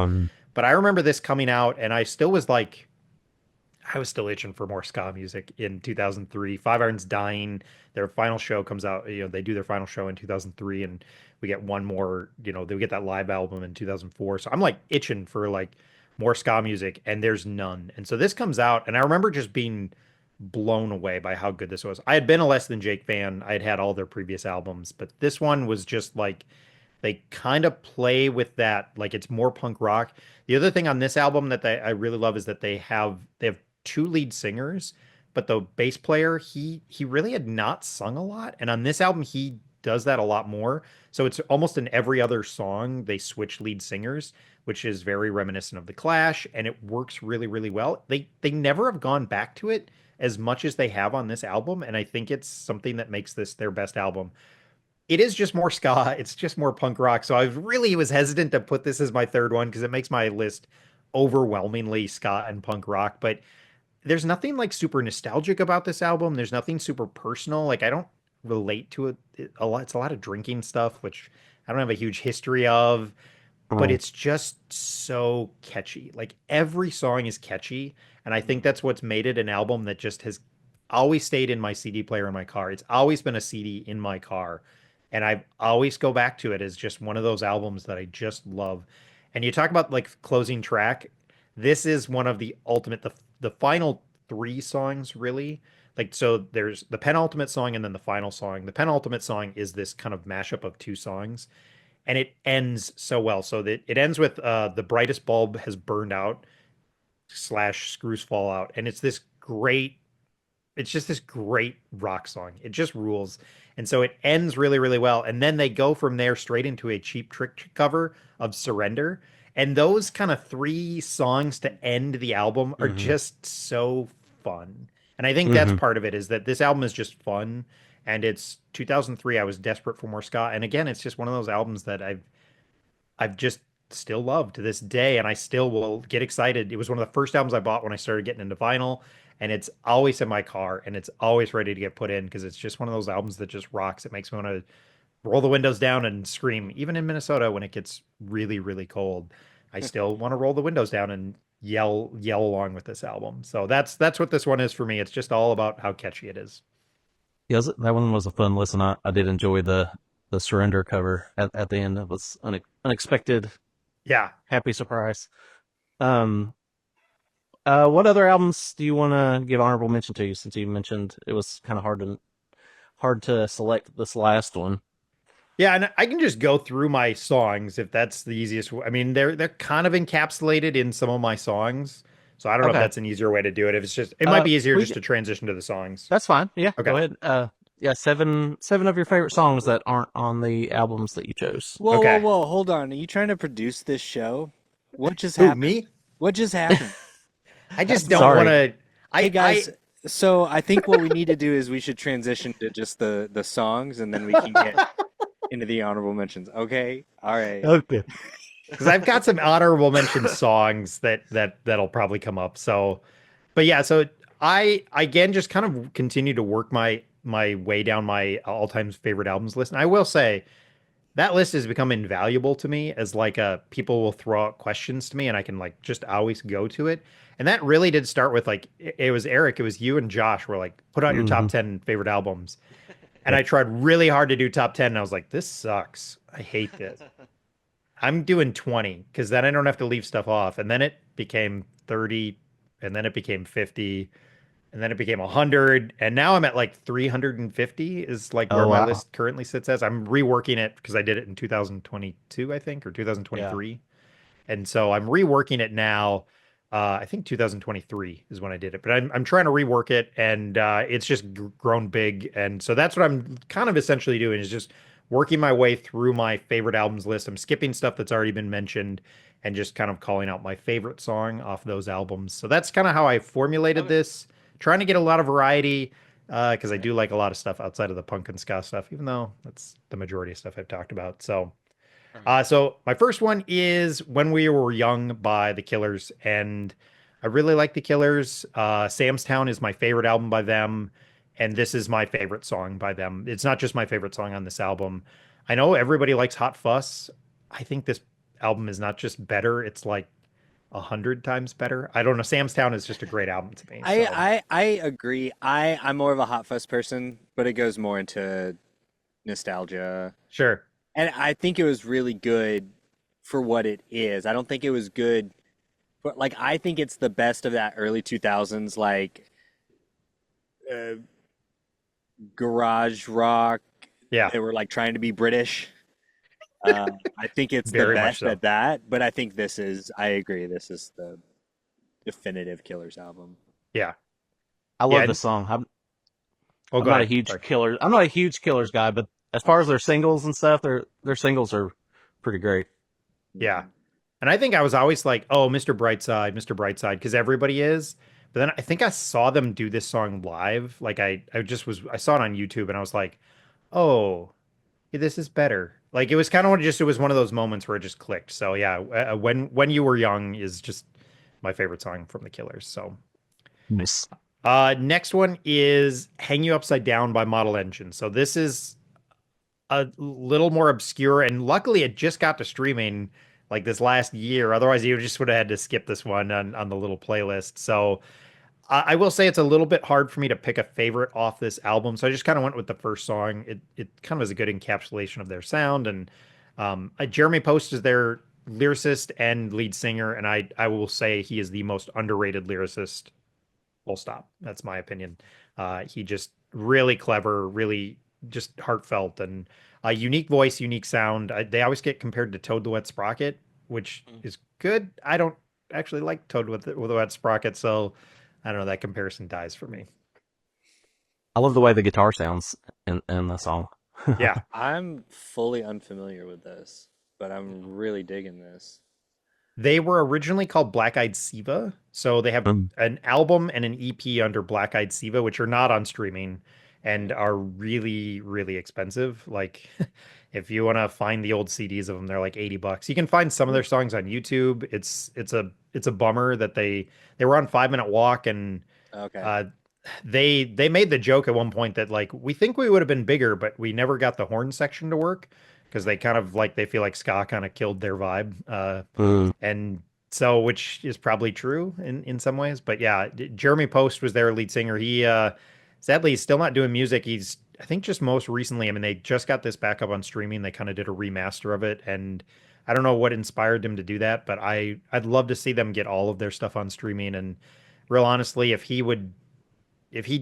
But I remember this coming out and I still was like I was still itching for more ska music in 2003. Five Iron's dying. Their final show comes out, they do their final show in 2003 and we get one more, they get that live album in 2004. So I'm like itching for like more ska music and there's none. And so this comes out and I remember just being blown away by how good this was. I had been a Less Than Jake fan. I had had all their previous albums, but this one was just like they kind of play with that like it's more punk rock. The other thing on this album that I really love is that they have two lead singers, but the bass player he really had not sung a lot, and on this album he does that a lot more. So it's almost in every other song they switch lead singers, which is very reminiscent of The Clash, and it works really really well. They never have gone back to it as much as they have on this album, and I think it's something that makes this their best album. It is just more ska. It's just more punk rock. So I really was hesitant to put this as my third one because it makes my list overwhelmingly ska and punk rock. But there's nothing like super nostalgic about this album. There's nothing super personal. Like I don't relate to it a lot. It's a lot of drinking stuff, which I don't have a huge history of, but Mm. it's just so catchy. Like every song is catchy, and I think that's what's made it an album that just has always stayed in my CD player in my car. It's always been a CD in my car, and I always go back to it as just one of those albums that I just love. And you talk about like closing track, this is one of the ultimate the final three songs really. Like so there's the penultimate song and then the final song. The penultimate song is this kind of mashup of two songs and it ends so well. So that it ends with the brightest bulb has burned out slash screws fall out, and it's just this great rock song. It just rules. And so it ends really, really well. And then they go from there straight into a Cheap Trick cover of Surrender. And those kind of three songs to end the album are Mm-hmm. just so fun. And I think that's Mm-hmm. part of it is that this album is just fun. And it's 2003. I was desperate for more ska. And again, it's just one of those albums that I've just still love to this day, and I still will get excited. It was one of the first albums I bought when I started getting into vinyl, and it's always in my car, and it's always ready to get put in because it's just one of those albums that just rocks. It makes me want to roll the windows down and scream. Even in Minnesota, when it gets really, really cold, I still want to roll the windows down and yell along with this album. So that's what this one is for me. It's just all about how catchy it is. Yes, that one was a fun listen. I did enjoy the surrender cover at the end. It was unexpected, Yeah. happy surprise. Um, what other albums do you want to give honorable mention to? Since you mentioned it was kind of hard to select this last one. Yeah, and I can just go through my songs if that's the easiest. I mean, they're kind of encapsulated in some of my songs, so I don't know if Okay. that's an easier way to do it. If it's just, it might be easier We just to transition to the songs. That's fine. Yeah, Okay, go ahead. Yeah, seven of your favorite songs that aren't on the albums that you chose. Whoa, whoa, okay. whoa! Hold on. Are you trying to produce this show? What just Who, happened? me? What just happened? I just don't want Sorry. to. Hey I guys, so I think what we need to do is we should transition to just the songs, and then we can get into the honorable mentions. Okay? All right. Okay. because I've got some honorable mention songs that'll probably come up. So, but yeah, so I again just kind of continue to work my way down my all-time favorite albums list. And I will say that list has become invaluable to me as like people will throw out questions to me and I can like just always go to it. And that really did start with like it was Eric, it was you and Josh were like put out your top Hmm. 10 favorite albums. And I Yep. tried really hard to do top 10 and I was like this sucks. I hate this. I'm doing 20 because then I don't have to leave stuff off. And then it became 30 and then it became 50. and then it became 100, and now I'm at like 350 is like where Oh my wow. list currently sits as. I'm reworking it because I did it in 2022, I think, or Yeah. 2023. And so I'm reworking it now. I think 2023 is when I did it, but I'm trying to rework it, and it's just grown big. And so that's what I'm kind of essentially doing is just working my way through my favorite albums list. I'm skipping stuff that's already been mentioned and just kind of calling out my favorite song off those albums. So that's kind of how I formulated Okay. this, trying to get a lot of variety because I Right. do like a lot of stuff outside of the punk and ska stuff, even though that's the majority of stuff I've talked about. So. So my first one is "When We Were Young" by The Killers, and I really like The Killers. Sam's Town is my favorite album by them, and this is my favorite song by them. It's not just my favorite song on this album. I know everybody likes Hot Fuss. I think this album is not just better; it's like 100 times better. I don't know. Sam's Town is just a great album to me. I, So I I agree. I'm more of a Hot Fuzz person, but it goes more into nostalgia. sure, And I think it was really good for what it is. I don't think it was good, but like I think it's the best of that early 2000s like uh, garage rock. yeah, They were like trying to be British. I think it's the very much best so. at that, but I think this is, I agree, this is the definitive Killers album. Yeah, I yeah. love the song. Oh, I'm go not a ahead. huge Sorry. killer. I'm not a huge Killers guy, but as far as their singles and stuff, their singles are pretty great. Yeah. Mhm. And I think I was always like, oh, Mr. Brightside, because everybody is. But then I think I saw them do this song live. Like I saw it on YouTube and I was like, oh, yeah, this is better. Like it was kind of it was one of those moments where it just clicked. So yeah, when you were young is just my favorite song from The Killers. So Nice. next one is Hang You Upside Down by Model Engine. So this is a little more obscure, and luckily it just got to streaming like this last year. Otherwise, you just would have had to skip this one on the little playlist. So I will say it's a little bit hard for me to pick a favorite off this album. So I just kind of went with the first song. It kind of is a good encapsulation of their sound, and Jeremy Post is their lyricist and lead singer, and I will say he is the most underrated lyricist. Full stop. That's my opinion. He just really clever, really just heartfelt, and a unique voice, unique sound. They always get compared to Toad the Wet Sprocket, which is good. I don't actually like Toad with the Wet Sprocket, so I don't know. That comparison dies for me. I love the way the guitar sounds in the song. Yeah, I'm fully unfamiliar with this, but I'm really digging this. they were originally called Black Eyed Siva, so they have Mm. an album and an EP under Black Eyed Siva, which are not on streaming and Right. are really, really expensive. Like, if you want to find the old CDs of them, they're like $80. You can find some of their songs on YouTube. It's a bummer that they were on 5 Minute Walk, and Okay. uh, they made the joke at one point that like we think we would have been bigger, but we never got the horn section to work because they kind of like they feel like ska kind of killed their vibe. Mm. And so which is probably true in some ways, but yeah, Jeremy Post was their lead singer. He sadly he's still not doing music. He's I think just most recently, I mean they just got this back up on streaming. They kind of did a remaster of it, and I don't know what inspired them to do that, but I'd love to see them get all of their stuff on streaming. And real honestly, if he'd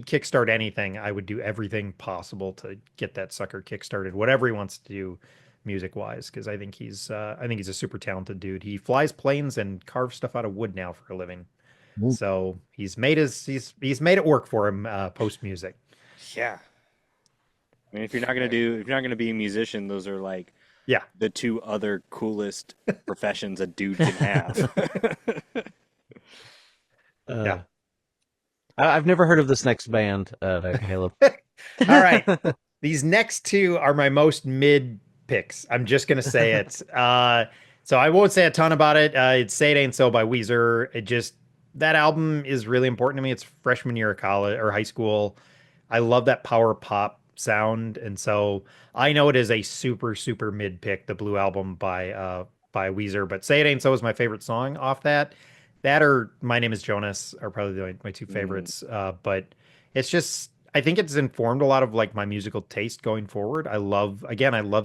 kickstart anything, I would do everything possible to get that sucker kickstarted, whatever he wants to do music wise, because I think he's a super talented dude. He flies planes and carves stuff out of wood now for a living. So he's made it work for him post music. Yeah. I mean, if you're not gonna be a musician, those are like Yeah. the two other coolest professions a dude can have. Uh, Yeah. I've never heard of this next band, Caleb. All right. These next two are my most mid picks. I'm just gonna say it. So I won't say a ton about it. It's "Say It Ain't So" by Weezer. It just that album is really important to me. It's freshman year of college or high school. I love that power pop sound, and so I know it is a super super mid pick, the Blue Album by Weezer. But "Say It Ain't So" is my favorite song off that. That or "My Name Is Jonas" are probably my two Mm, favorites. But it's just I think it's informed a lot of like my musical taste going forward. I love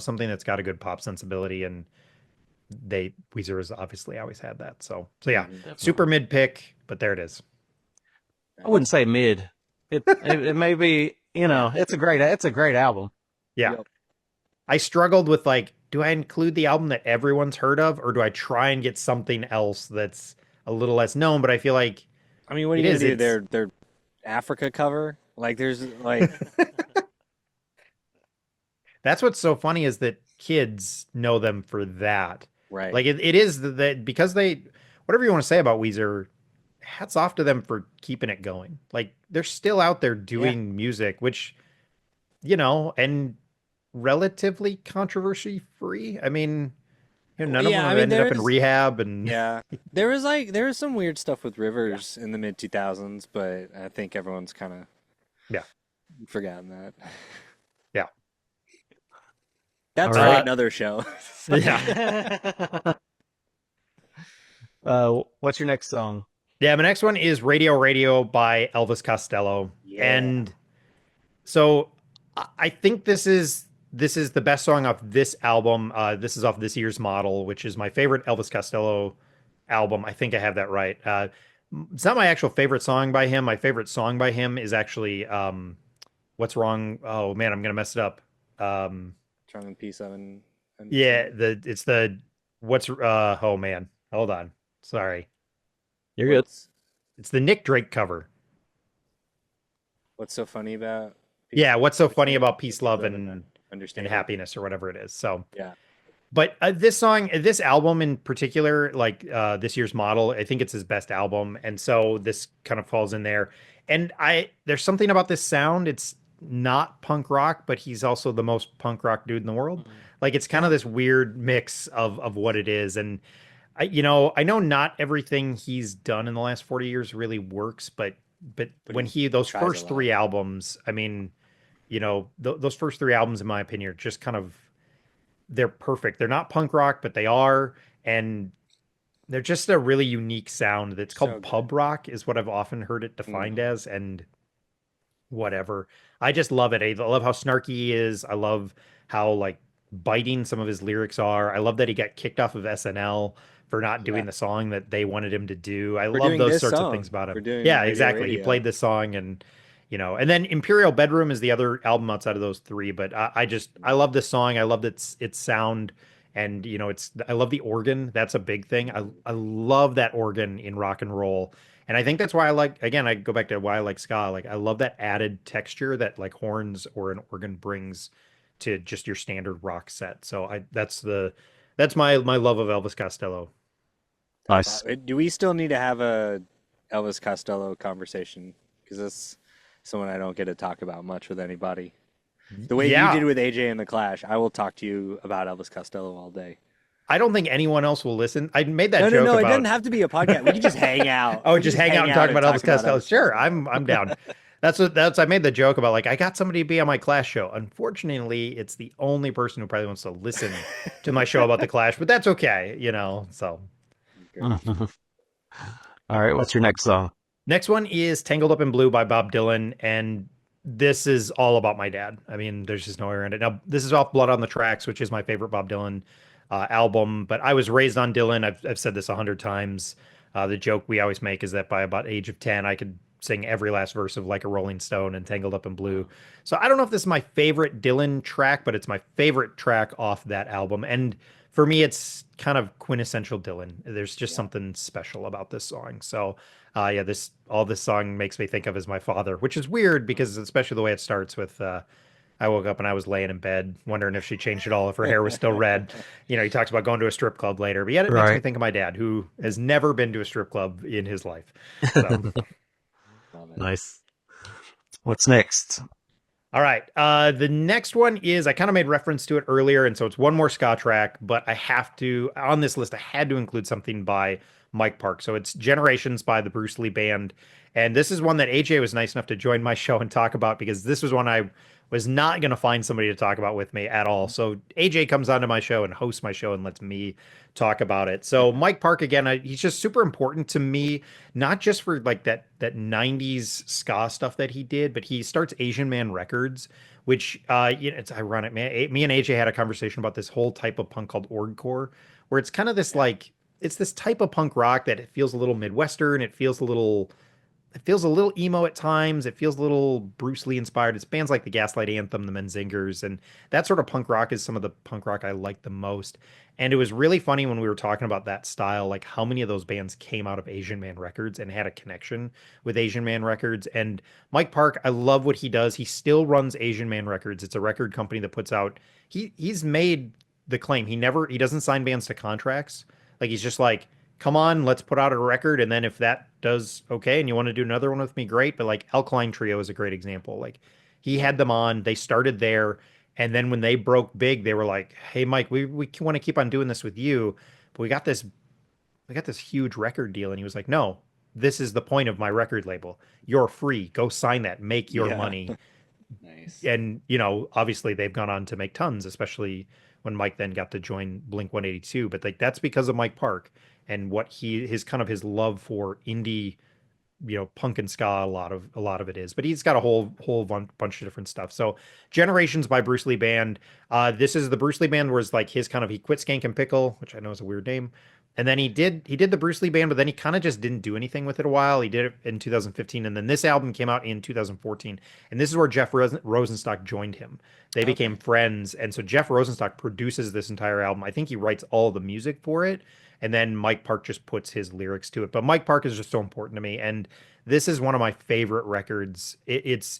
something that's got a good pop sensibility, and Weezer has obviously always had that. So yeah, mhm. super Definitely. mid pick, but there it is. I wouldn't Nice. say mid. it may be, Yeah. it's a great album. Yeah. Yep. I struggled with like, do I include the album that everyone's heard of, or do I try and get something else that's a little less known? But I feel like I mean, what are it you gonna is. do? It's Their Africa cover? Like, there's like, that's what's so funny is that kids know them for that. right? Like it is that because they, whatever you want to say about Weezer, hats off to them for keeping it going. Like they're still out there Yeah. doing music, which, and relatively controversy free. I mean, none of them Yeah. I have mean, ended there up in is. rehab and Yeah. There was some weird stuff with Rivers in the mid 2000s, but I think everyone's kind of yeah, forgotten that. yeah, All That's for right. another show. yeah. What's your next song? Yeah, my next one is Radio Radio by Elvis Costello. Yeah. And so I think this is the best song off this album. This is off this year's Model, which is my favorite Elvis Costello album. I think I have that right. It's not my actual favorite song by him. My favorite song by him is actually What's Wrong? Oh man, I'm gonna mess it up. Um, Trying to P7 and yeah, it's the what's oh man. Hold on. Sorry. You're good. It's the Nick Drake cover. what's so funny about Yeah, what's so funny understanding about peace, love, and understanding? happiness or whatever it is. So, Yeah. but this song, this album in particular, like this year's Model, I think it's his best album, and so this kind of falls in there. And there's something about this sound. It's not punk rock, but he's also the most punk rock dude in the world. Like it's kind of this weird mix of what it is. And I know not everything he's done in the last 40 years really works, but But when he those tries a first lot. three albums, I mean, those first three albums, in my opinion, are just kind of they're perfect. They're not punk rock, but they are, and they're just a really unique sound. That's So called good. pub rock, is what I've often heard it defined as, and whatever. I just love it. I love how snarky he is. I love how like biting some of his lyrics are. I love that he got kicked off of SNL for not Yeah. doing the song that they wanted him to do. I For love doing those this sorts of song. things about For him. doing Yeah, Radio exactly. He Radio. played this song and then Imperial Bedroom is the other album outside of those three, but I love this song. I love its sound and I love the organ. That's a big thing. I love that organ in rock and roll. And I think that's why I go back to why I like ska. Like I love that added texture that like horns or an organ brings to just your standard rock set. So that's my love of Elvis Costello. Nice. Do we still need to have a Elvis Costello conversation? Because that's someone I don't get to talk about much with anybody. The way you Yeah. did with AJ and the Clash, I will talk to you about Elvis Costello all day. I don't think anyone else will listen. I made that No, joke it about doesn't have to be a podcast. We can just hang out. oh, We can just hang out and talk about Elvis Costello. Elvis Sure, Costello. I'm down. I made the joke about like I got somebody to be on my Clash show. Unfortunately, it's the only person who probably wants to listen to my show about the Clash, but that's okay, So All right. What's your next song? next one is Tangled Up in Blue by Bob Dylan, and this is all about my dad. I mean, there's just no way around it. Now, this is off Blood on the Tracks, which is my favorite Bob Dylan album, but I was raised on Dylan. I've said this 100 times. The joke we always make is that by about age of 10, I could sing every last verse of Like a Rolling Stone and Tangled Up in Blue. So I don't know if this is my favorite Dylan track, but it's my favorite track off that album. And for me, it's kind of quintessential Dylan. There's just something special about this song. So yeah, this song makes me think of as my father, which is weird because especially the way it starts with I woke up and I was laying in bed wondering if she changed at all, if her hair was still red. He talks about going to a strip club later, but yet it makes me Right. think of my dad who has never been to a strip club in his life. So, Love it. Nice. What's next? all right. The next one is I kind of made reference to it earlier, and so it's one more ska track, but I have to on this list I had to include something by Mike Park. So it's Generations by the Bruce Lee Band. And this is one that AJ was nice enough to join my show and talk about because this was one I was not going to find somebody to talk about with me at all. So AJ comes onto my show and hosts my show and lets me talk about it. So Mike Park again, he's just super important to me, not just for like that 90s ska stuff that he did, but he starts Asian Man Records, which it's ironic, man. Me and AJ had a conversation about this whole type of punk called orgcore, where it's kind of this like it's this type of punk rock that it feels a little Midwestern. It feels a little it feels a little emo at times. It feels a little Bruce Lee inspired. It's bands like the Gaslight Anthem, the Menzingers, and that sort of punk rock is some of the punk rock I like the most. And it was really funny when we were talking about that style, like how many of those bands came out of Asian Man Records and had a connection with Asian Man Records. And Mike Park, I love what he does. He still runs Asian Man Records. It's a record company that puts out, he's made the claim. He doesn't sign bands to contracts. Like he's just like, come on, let's put out a record. And then if that does okay and you want to do another one with me, great. But like Alkaline Trio is a great example. Like he had them on, they started there. And then when they broke big, they were like, hey, Mike, we want to keep on doing this with you. But we got this huge record deal. And he was like, no, this is the point of my record label. You're free. Go sign that. Make your money. Nice. And, obviously they've gone on to make tons, especially when Mike then got to join Blink 182. But like that's because of Mike Park and what his kind of his love for indie, punk and ska, a lot of it is. But he's got a whole bunch of different stuff. So Generations by Bruce Lee Band. This is the Bruce Lee Band was like his kind of, he quit Skank and Pickle, which I know is a weird name. And then he did the Bruce Lee Band, but then he kind of just didn't do anything with it a while. He did it in 2015, and then this album came out in 2014. And this is where Jeff Rosenstock joined him. They became friends, and so Jeff Rosenstock produces this entire album. I think he writes all the music for it, and then Mike Park just puts his lyrics to it. But Mike Park is just so important to me, and this is one of my favorite records. It's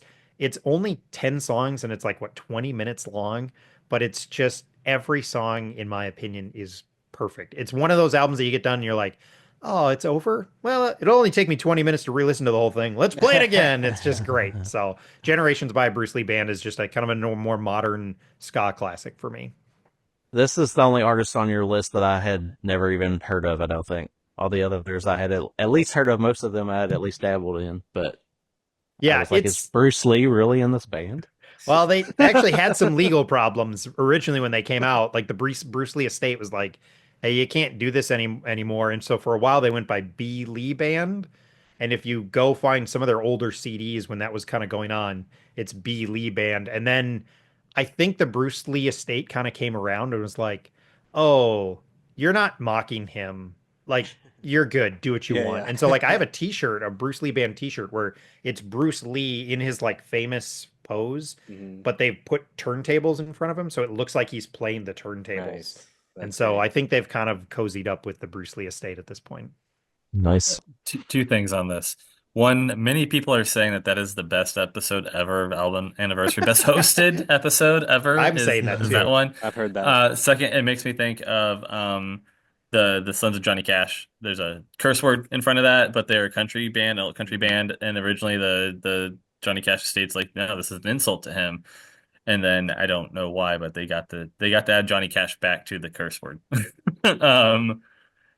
only 10 songs, and it's like 20 minutes long, but it's just every song, in my opinion, is perfect. It's one of those albums that you get done and you're like, oh, it's over. Well, it'll only take me 20 minutes to re-listen to the whole thing. Let's play it again. It's just great. So Generations by Bruce Lee Band is just a kind of a more modern ska classic for me. This is the only artist on your list that I had never even heard of, I don't think. All the others I had at least heard of. Most of them I had at least dabbled in. But I Yeah, was like, is Bruce Lee really in this band? well, they actually had some legal problems originally when they came out. Like the Bruce Lee estate was like, hey, you can't do this anymore. And so for a while they went by B. Lee Band. And if you go find some of their older CDs when that was kind of going on, it's B. Lee Band. And then I think the Bruce Lee estate kind of came around and was like, oh, you're not mocking him. Like, you're good. Do what you want. Yeah. And so like I have a t-shirt, a Bruce Lee Band t-shirt where it's Bruce Lee in his like famous pose, but they've put turntables in front of him. So it looks like he's playing the turntables. Nice. And That's so great. I think they've kind of cozied up with the Bruce Lee estate at this point. Nice. Two things on this. One, many people are saying that is the best episode ever of album anniversary, best hosted episode ever. I'm saying that is too. that one. I've heard that. Second, it makes me think of the Sons of Johnny Cash. There's a curse word in front of that, but they're a country band, and originally the Johnny Cash estate's like, no, this is an insult to him. And then I don't know why, but they got to add Johnny Cash back to the curse word.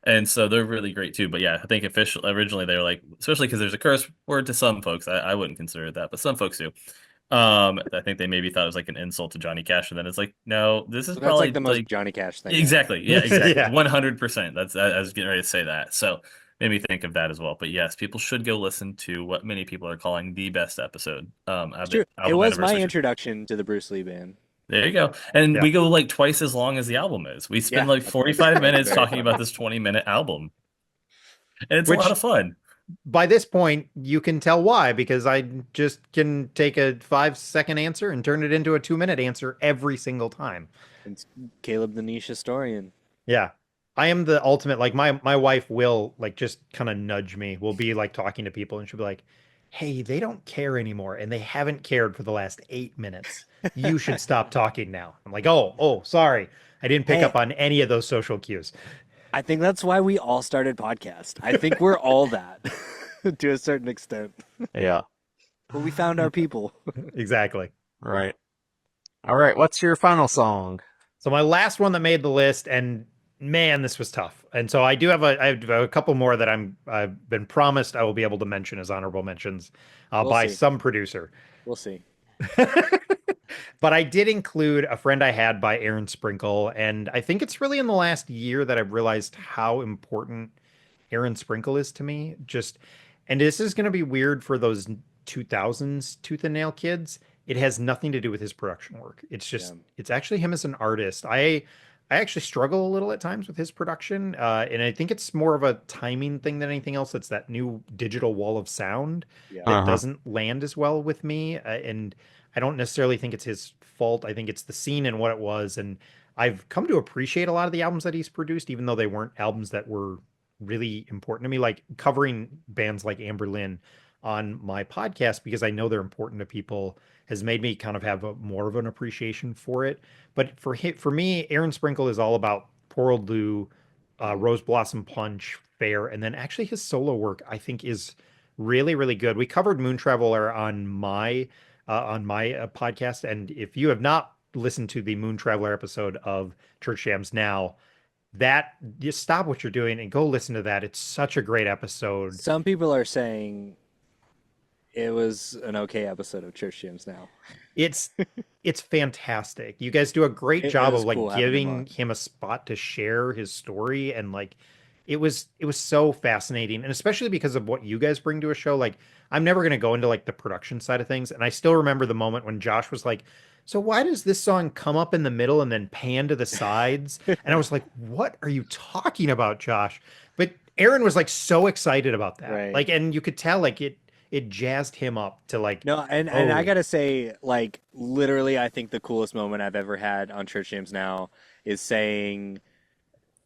And so they're really great too. But yeah, I think originally they were like, especially because there's a curse word to some folks. I wouldn't consider it that, but some folks do. I think they maybe thought it was like an insult to Johnny Cash, and then it's like, no, this is So that's probably like the most Johnny Cash thing. exactly, yeah, exactly, Yeah. 100%. That's I was getting ready to say that. So made me think of that as well. But yes, people should go listen to what many people are calling the best episode. It's true. It was my introduction to the Bruce Lee Band. There you go. And Yeah. we go like twice as long as the album is. We spend Yeah, like 45 minutes Very talking fun. about this 20-minute album. And it's Which- a lot of fun. By this point, you can tell why, because I just can take a 5-second answer and turn it into a 2-minute answer every single time. It's Caleb the niche historian. Yeah. I am the ultimate, like my wife will like just kind of nudge me. We'll be like talking to people and she'll be like, hey, they don't care anymore. And they haven't cared for the last 8 minutes. You should stop talking now. I'm like, oh, sorry. I didn't pick Hey. up on any of those social cues. I think that's why we all started podcast. I think we're all that to a certain extent. Yeah. But we found our people. Exactly. Right. All right. What's your final song? So my last one that made the list, and man, this was tough. And so I have a couple more that I've been promised I will be able to mention as honorable mentions We'll by see. some producer. We'll see. But I did include A Friend I Had by Aaron Sprinkle, and I think it's really in the last year that I've realized how important Aaron Sprinkle is to me. And this is going to be weird for those 2000s Tooth and Nail kids. It has nothing to do with his production work. It's just, Yeah. it's actually him as an artist. I I actually struggle a little at times with his production, and I think it's more of a timing thing than anything else. It's that new digital wall of sound Yeah. that Uh-huh. doesn't land as well with me, and I don't necessarily think it's his fault. I think it's the scene and what it was, and I've come to appreciate a lot of the albums that he's produced, even though they weren't albums that were really important to me. Like covering bands like Amber Lynn on my podcast because I know they're important to people has made me kind of have more of an appreciation for it. But for me, Aaron Sprinkle is all about Poor Old Lou, Mhm. Rose Blossom Punch, Fair, and then actually his solo work I think is really really good. We covered Moon Traveler on my podcast, and if you have not listened to the Moon Traveler episode of Church Jams Now, that just stop what you're doing and go listen to that. It's such a great episode. Some people are saying it was an okay episode of Church Jams Now. It's it's fantastic. You guys do a great It job was of like cool having him giving on. him a spot to share his story and like it was so fascinating and especially because of what you guys bring to a show. Like I'm never going to go into like the production side of things and I still remember the moment when Josh was like, "So why does this song come up in the middle and then pan to the sides?" And I was like, "What are you talking about, Josh?" But Aaron was like so excited about that. Right. Like and you could tell like it jazzed him up to like, No, and I "Oh, gotta say, like literally, I think the coolest moment I've ever had on Church Jams Now is saying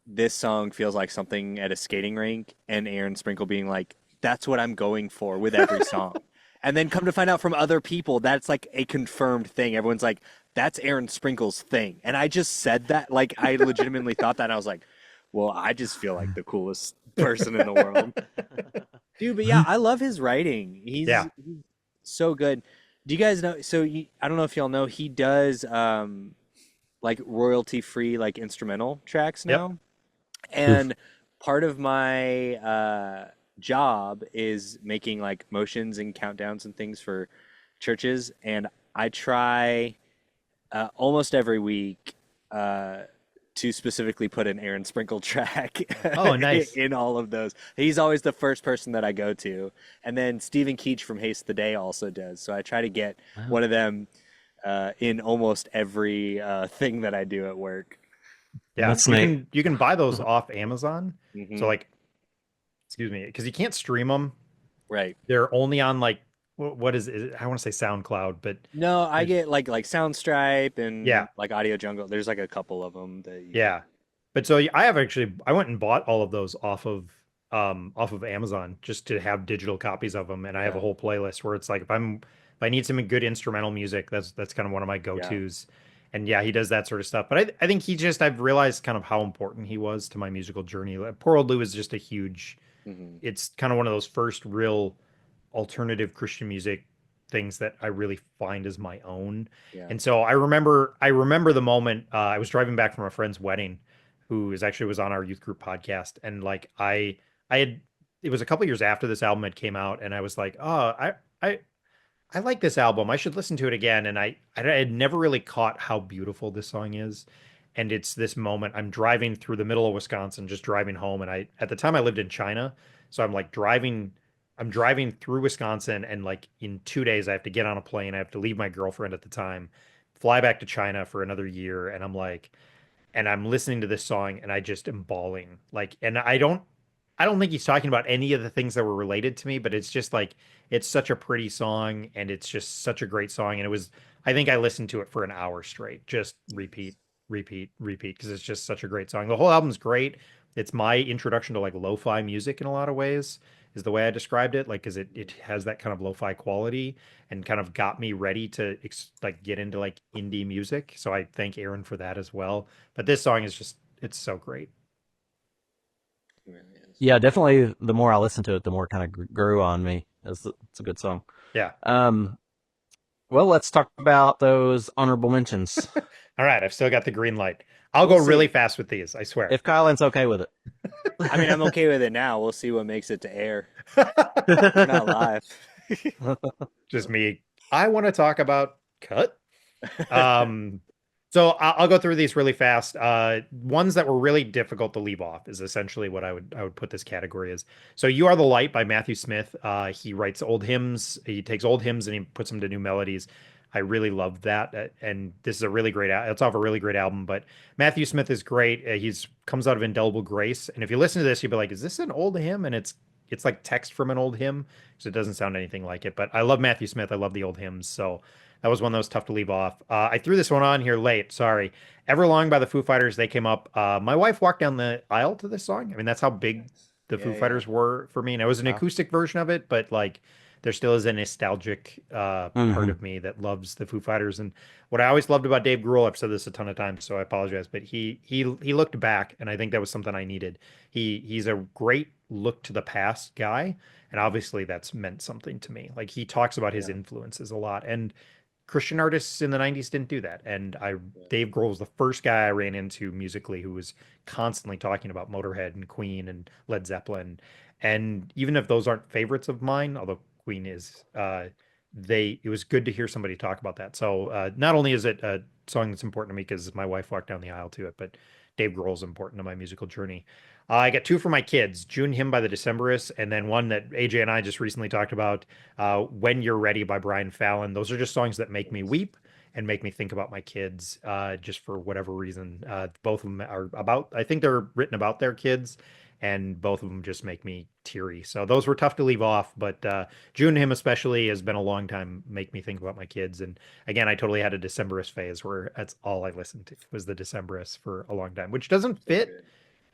this song feels like something at a skating rink, and Aaron Sprinkle being like, "That's what I'm going for with every song." And then come to find out from other people, that's like a confirmed thing. Everyone's like, "That's Aaron Sprinkle's thing," and I just said that, like I legitimately thought that. And I was like, "Well, I just feel like the coolest person in the world." Dude, but yeah, I love his writing. yeah. He's so good. Do you guys know? So I don't know if y'all know, he does like royalty free like instrumental tracks Yep. now. Oof. And part of my job is making like motions and countdowns and things for churches, and I try almost every week to specifically put an Aaron Sprinkle track Oh, nice. in all of those. He's always the first person that I go to. And then Stephen Keach from Haste the Day also does. So I try to get Wow. one of them in almost every thing that I do at work. Yeah, That's neat. you can buy those off Amazon. So Hmm. like, excuse me, because you can't stream them. Right. They're only on like what is it? I want to say SoundCloud, but No, I there's get like Soundstripe yeah, and like Audio Jungle. There's like a couple of them that you can. yeah. But so I have actually I went and bought all of those off of Amazon just to have digital copies of them, and I have a Yeah. whole playlist where it's like if I need some good instrumental music, that's kind of one of my Yeah. go-tos. And yeah, he does that sort of stuff. But I think I've realized kind of how important he was to my musical journey. Like, Poor Old Lou is just a huge Hmm. it's kind of one of those first real alternative Christian music things that I really find as my own. Yeah. And so I remember the moment I was driving back from a friend's wedding who is actually was on our youth group podcast and like I had it was a couple years after this album had came out and I was like, "Oh, I like this album. I should listen to it again." And I had never really caught how beautiful this song is. And it's this moment I'm driving through the middle of Wisconsin, just driving home. And I at the time I lived in China, so I'm driving through Wisconsin, and like in 2 days I have to get on a plane. I have to leave my girlfriend at the time, fly back to China for another year, and I'm listening to this song and I just am bawling. Like, and I don't think he's talking about any of the things that were related to me, but it's just like it's such a pretty song and it's just such a great song. And it was I think I listened to it for an hour straight, just repeat, repeat, repeat, because it's just such a great song. The whole album's great. It's my introduction to like lo-fi music in a lot of ways, is the way I described it. Like, because it has that kind of lo-fi quality and kind of got me ready to like get into like indie music. So I thank Aaron for that as well. But this song is just it's so great. It really is. Yeah, definitely. The more I listened to it, the more it kind of grew on me. It's a good song. Yeah. Um, well, let's talk about those honorable mentions. All right, I've still got the green light. I'll We'll go really see. fast with these, I swear. If Kylan's okay with it. I mean, I'm okay with it now. We'll see what makes it to air. We're not live. Just me. I want to talk about cut. Um, so I'll go through these really fast. Ones that were really difficult to leave off is essentially what I would put this category as. So "You Are the Light" by Matthew Smith. He writes old hymns. He takes old hymns and he puts them to new melodies. I really loved that, and this is a really great. It's off a really great album. But Matthew Smith is great. He's comes out of Indelible Grace, and if you listen to this, you'll be like, "Is this an old hymn?" And it's like text from an old hymn, so it doesn't sound anything like it. But I love Matthew Smith. I love the old hymns, so that was one that was tough to leave off. I threw this one on here late. Sorry. Everlong by the Foo Fighters. They came up. My wife walked down the aisle to this song. I mean, that's how big the Yeah, Foo yeah. Fighters were for me. And it was an Wow. acoustic version of it, but like there still is a nostalgic part Hmm. of me that loves the Foo Fighters. And what I always loved about Dave Grohl, I've said this a ton of times, so I apologize, but he looked back, and I think that was something I needed. He's a great look to the past guy, and obviously that's meant something to me. Like he talks about his Yeah. influences a lot, and Christian artists in the 90s didn't do that. And Yeah. Dave Grohl was the first guy I ran into musically who was constantly talking about Motorhead and Queen and Led Zeppelin. And even if those aren't favorites of mine, although Queen is, it was good to hear somebody talk about that. So not only is it a song that's important to me because my wife walked down the aisle to it, but Dave Grohl is important to my musical journey. I got two for my kids, June Hymn by the Decemberists, and then one that AJ and I just recently talked about, When You're Ready by Brian Fallon. Those are just songs that make me weep and make me think about my kids, just for whatever reason. Both of them are about, I think they're written about their kids, and both of them just make me teary. So those were tough to leave off, but June Hymn especially has been a long time make me think about my kids. And again, I totally had a Decemberist phase where that's all I listened to was the Decemberists for a long time, which doesn't So fit good.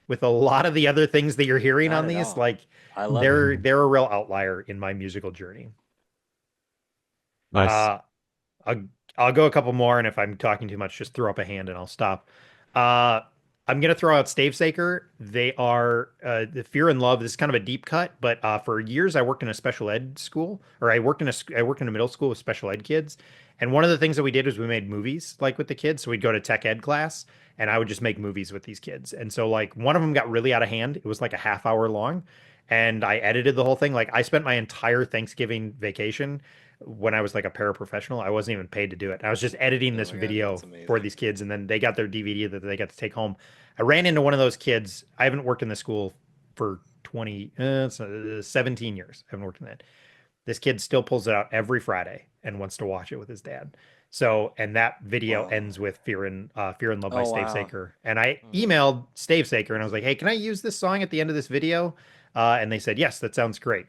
with a lot of the other things that you're hearing Not on at these. all. Like I love it. they're a real outlier in my musical journey. Nice. Uh, I'll, I'll go a couple more, and if I'm talking too much, just throw up a hand and I'll stop. Uh, I'm gonna throw out Stavesacre. They are the Fear and Love. This is kind of a deep cut, but for years I worked in a special ed school, or I worked in a middle school with special ed kids. And one of the things that we did was we made movies like with the kids. So we'd go to tech ed class, and I would just make movies with these kids. And so like one of them got really out of hand. It was like a half hour long, and I edited the whole thing. Like I spent my entire Thanksgiving vacation when I was like a paraprofessional. I wasn't even paid to do it. I was just editing Oh this my God, video that's for amazing. these kids, and then they got their DVD that they got to take home. I ran into one of those kids. I haven't worked in the school for 17 years. I haven't worked in that. This kid still pulls it out every Friday and wants to watch it with his dad. So, and that video Whoa. ends with Fear and Love by Oh Stave wow. Saker. And I Oh. emailed Stave Saker and I was like, "Hey, can I use this song at the end of this video?" And they said, "Yes, that sounds great."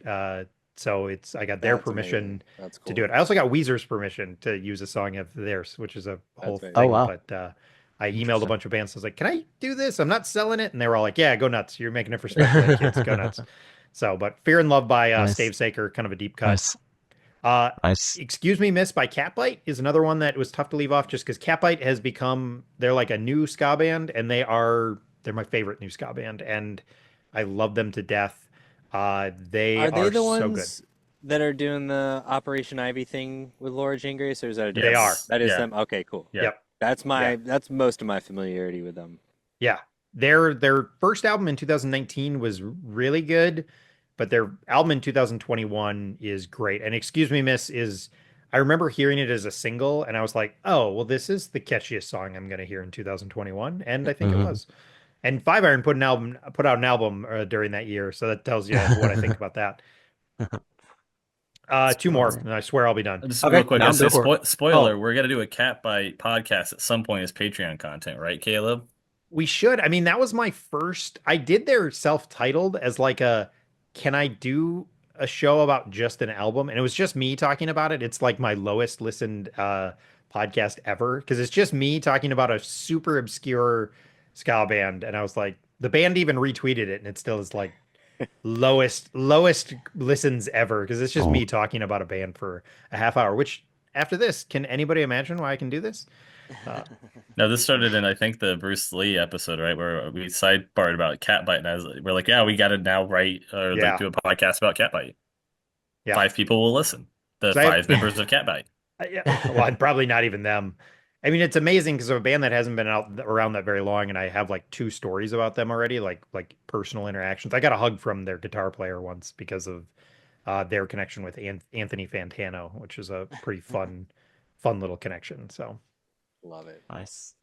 So I got their That's amazing. permission That's to do cool. it. I also got Weezer's permission to use a song of theirs, which is a whole That's amazing. Oh thing. wow. But I emailed a Interesting. bunch of bands. I was like, "Can I do this? I'm not selling it." And they were all like, "Yeah, go nuts. You're making it for special ed kids. Go nuts." So, but Fear and Love by Nice. Stave Saker, kind of a deep cut. Nice. Uh, Nice. Excuse Me Miss by Catbite is another one that was tough to leave off just because Catbite has become, they're like a new ska band, and they're my favorite new ska band, and I love them to death. They Are they are the so good. ones that are doing the Operation Ivy thing with Laura Jane Grace, or is that a They different? are. That is Yeah. them. Okay, cool. Yeah. Yep. That's Yeah. that's most of my familiarity with them. Yeah. Their first album in 2019 was really good, but their album in 2021 is great. And Excuse Me Miss is, I remember hearing it as a single and I was like, "Oh, well this is the catchiest song I'm going to hear in 2021." And I think it Hmm. was. And Five Iron put out an album during that year, so that tells you what I think about that. Two more, and I swear I'll be done. Just Okay, real quick, now I say go for it. spoiler, Oh, we're gonna do a Cat Bite podcast at some point as Patreon content, right, Caleb? We should. I mean, that was my first. I did their self-titled as like a, can I do a show about just an album? And it was just me talking about it. It's like my lowest listened podcast ever because it's just me talking about a super obscure ska band. And I was like, the band even retweeted it, and it still is like lowest listens ever because it's just oh, me talking about a band for a half hour. Which after this, can anybody imagine why I can do this? Uh, No, this started in I think the Bruce Lee episode, right, where we sidebarred about Cat Bite, and we're like, yeah, we got to now write or like yeah, do a podcast about Cat Bite. yeah. 5 people will listen. The 'Cause five members of Cat Bite. Yeah, well, probably not even them. I mean, it's amazing because of a band that hasn't been out around that very long, and I have like two stories about them already, like personal interactions. I got a hug from their guitar player once because of their connection with Anthony Fantano, which is a pretty fun little connection. So, Love it. nice.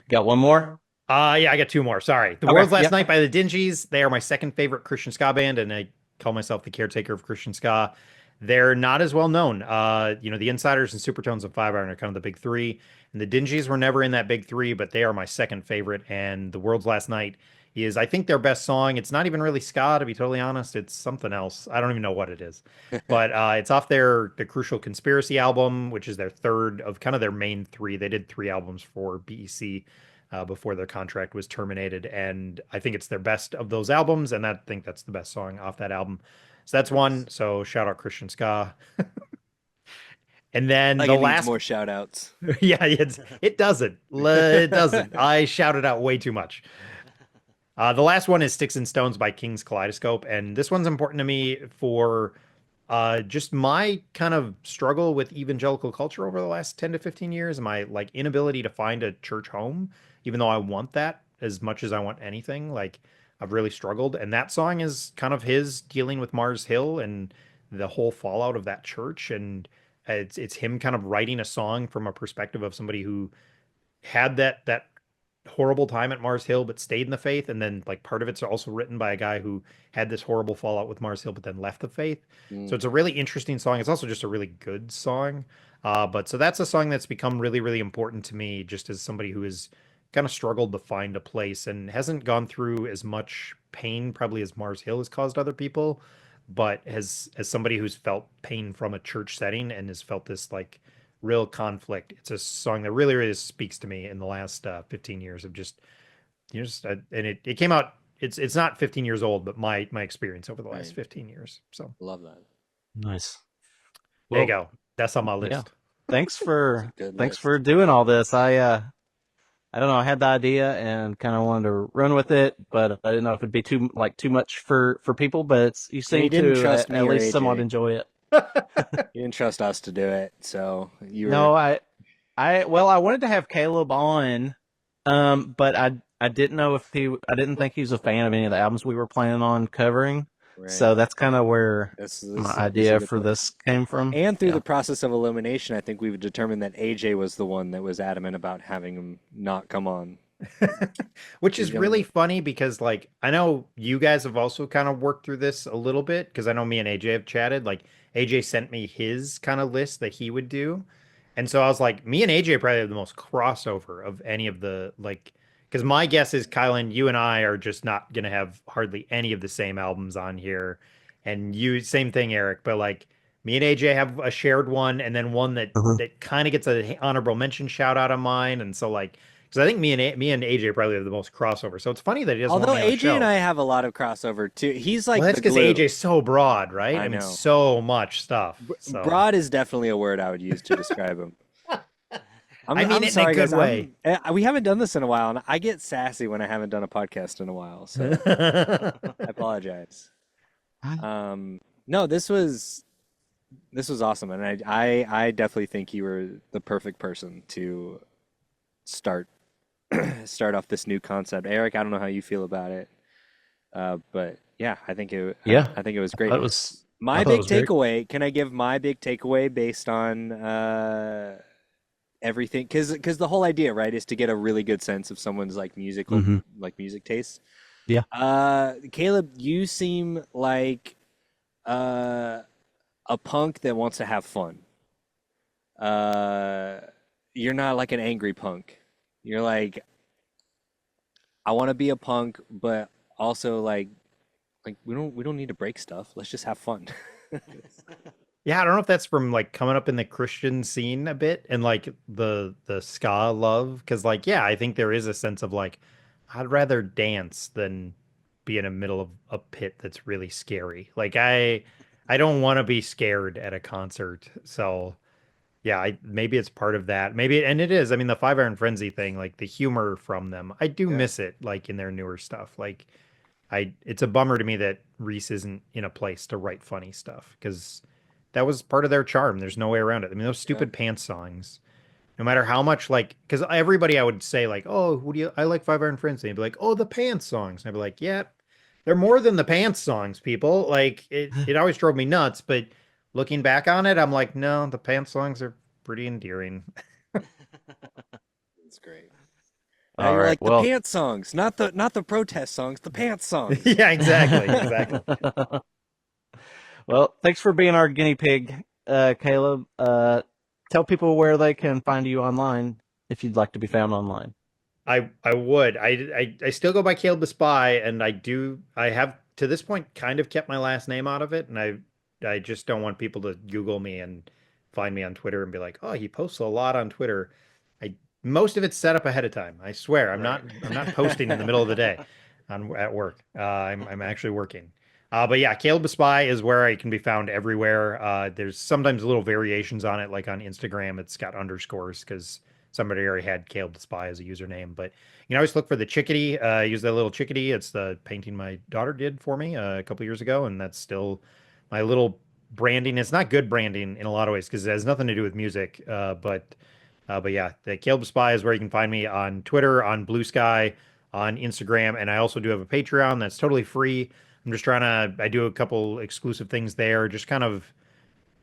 Got one more? yeah, I got two more. Sorry, The Okay, World's Last yep. Night by the Dingees. They are my second favorite Christian ska band, and I call myself the caretaker of Christian ska. they're not as well known. The Insiders and Supertones and Five Iron are kind of the big three. And the Dingies were never in that big three, but they are my second favorite. And The World's Last Night is, I think, their best song. It's not even really ska, to be totally honest. It's something else. I don't even know what it is. But it's off the Crucial Conspiracy album, which is their third of kind of their main three. They did 3 albums for BEC before their contract was terminated. And I think it's their best of those albums. And I think that's the best song off that album. So that's one. So shout out Christian Ska. And then Like the it needs last, more shout outs. yeah, it doesn't. It doesn't. I shouted out way too much. The last one is Sticks and Stones by King's Kaleidoscope. And this one's important to me for just my kind of struggle with evangelical culture over the last 10 to 15 years, my like inability to find a church home, even though I want that as much as I want anything. Like I've really struggled. And that song is kind of his dealing with Mars Hill and the whole fallout of that church. And it's him kind of writing a song from a perspective of somebody who had that horrible time at Mars Hill but stayed in the faith, and then like part of it's also written by a guy who had this horrible fallout with Mars Hill but then left the faith. So it's a really interesting song. It's also just a really good song. But so that's a song that's become really, really important to me, just as somebody who has kind of struggled to find a place and hasn't gone through as much pain probably as Mars Hill has caused other people, but has as somebody who's felt pain from a church setting and has felt this like real conflict. It's a song that really, really speaks to me in the last 15 years of just, and it came out. It's not 15 years old, but my experience over the last 15 years. So Love that. Nice. there you go. That's on my list. Yeah. Thanks for list. doing all this. I don't know. I had the idea and kind of wanted to run with it, but I didn't know if it'd be too much for people. But you seem didn't to trust me at or least AJ. somewhat enjoy it. You didn't trust us to do it, so you were. No, I wanted to have Caleb on, but I didn't know if I didn't think he was a fan of any of the albums we were planning on covering. Right. So that's kind of where This my is idea a good for point. this came from. And through Yeah. the process of elimination, I think we've determined that AJ was the one that was adamant about having him not come on. Which is He's really younger. funny because like I know you guys have also kind of worked through this a little bit because I know me and AJ have chatted. Like AJ sent me his kind of list that he would do. And so I was like, me and AJ probably have the most crossover of any of the like because my guess is Kylan, you and I are just not gonna have hardly any of the same albums on here. And you same thing, Eric, but like me and AJ have a shared one and then one that Mhm. that kind of gets a honorable mention shout out on mine. And so like because I think me and AJ probably have the most crossover. So it's funny that he doesn't Although want me on the AJ show. and I have a lot of crossover too. He's like Well, that's the because glue. AJ's so broad, right? I I mean, know. so much stuff. So Broad is definitely a word I would use to describe him. I mean I'm it in a sorry, good guys. way. We haven't done this in a while, and I get sassy when I haven't done a podcast in a while. So I apologize. No, this was awesome, and I definitely think you were the perfect person to start off this new concept. Eric, I don't know how you feel about it, but yeah, I think it was great. That was My I thought it big was great. takeaway, can I give my big takeaway based on everything? Because the whole idea, right, is to get a really good sense of someone's like musical Mhm. music taste. Yeah. Caleb, you seem like a punk that wants to have fun. You're not like an angry punk. You're like, I want to be a punk, but also like we don't need to break stuff. Let's just have fun. Yeah, I don't know if that's from like coming up in the Christian scene a bit and like the ska love because like yeah, I think there is a sense of like I'd rather dance than be in the middle of a pit that's really scary. Like I don't want to be scared at a concert. So yeah, maybe it's part of that. Maybe and it is. I mean, the Five Iron Frenzy thing, like the humor from them, I do Yeah. miss it. Like in their newer stuff, like it's a bummer to me that Reese isn't in a place to write funny stuff because that was part of their charm. There's no way around it. I mean, those stupid pants songs, no matter how much like, because everybody I would say like, oh, what do you? I like Five Iron Frenzy. And they'd be like, oh, the pants songs. And I'd be like, yeah, they're more than the pants songs, people. Like it always drove me nuts. But looking back on it, I'm like, no, the pants songs are pretty endearing. It's great. Now All you're right. like the Well, pants songs, not the protest songs, the pants songs. Yeah, exactly, exactly. Well, thanks for being our guinea pig, Caleb. Tell people where they can find you online if you'd like to be found online. I would. I still go by Caleb the Spy, and I have to this point kind of kept my last name out of it, and I just don't want people to Google me and find me on Twitter and be like, oh, he posts a lot on Twitter. I Most of it's set up ahead of time. I swear, Right. I'm not posting in the middle of the day on at work. I'm actually working. But yeah, Caleb the Spy is where I can be found everywhere. There's sometimes little variations on it, like on Instagram, it's got underscores because somebody already had Caleb the Spy as a username. But you can always look for the chickadee. Use that little chickadee. It's the painting my daughter did for me a couple years ago, and that's still my little branding. It's not good branding in a lot of ways because it has nothing to do with music. But yeah, the Caleb the Spy is where you can find me on Twitter, on Blue Sky, on Instagram, and I also do have a Patreon that's totally free. I'm just trying to. I do a couple exclusive things there. Just kind of.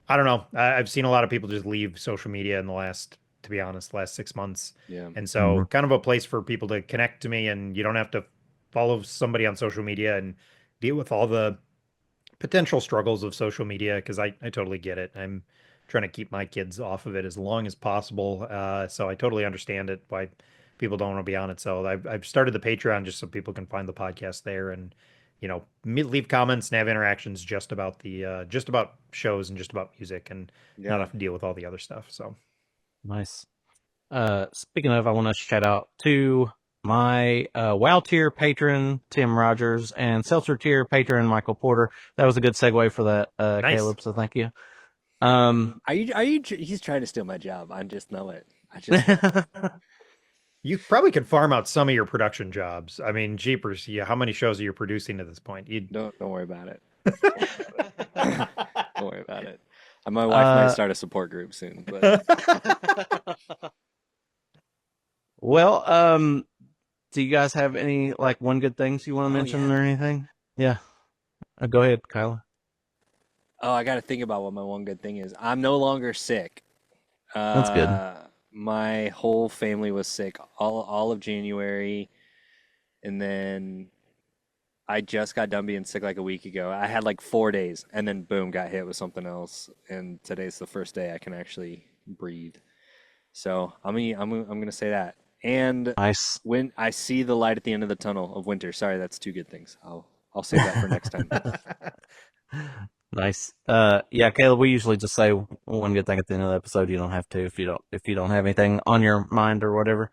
I don't know. I've seen a lot of people just leave social media in the last, to be honest, last 6 months. Yeah. And Mhm. so kind of a place for people to connect to me, and you don't have to follow somebody on social media and deal with all the potential struggles of social media because I totally get it. I'm trying to keep my kids off of it as long as possible. So I totally understand it why people don't want to be on it. So I've started the Patreon just so people can find the podcast there and leave comments and have interactions just about shows and just about music and not Yeah. have to deal with all the other stuff. So Nice. Speaking of, I want to shout out to my WoW tier patron, Tim Rogers, and Seltzer tier patron, Michael Porter. That was a good segue for that, nice. Caleb, so thank you. Um, He's trying to steal my job. I just know it. I just know it. You probably could farm out some of your production jobs. I mean, jeepers, yeah, how many shows are you producing at this point? You'd Don't worry about it. Don't worry about it. My wife might uh, start a support group soon, but well, do you guys have any like one good things you want to oh mention yeah. or anything? Yeah, go ahead, Kyla. Oh, I got to think about what my one good thing is. I'm no longer sick. That's good. My whole family was sick all of January, and then I just got done being sick like a week ago. I had like 4 days, and then boom, got hit with something else. And today's the first day I can actually breathe. So I'm gonna say that. And Nice. when I see the light at the end of the tunnel of winter, sorry, that's two good things. I'll save that for next time. Nice. Yeah, Caleb, we usually just say one good thing at the end of the episode. You don't have to if you don't have anything on your mind or whatever.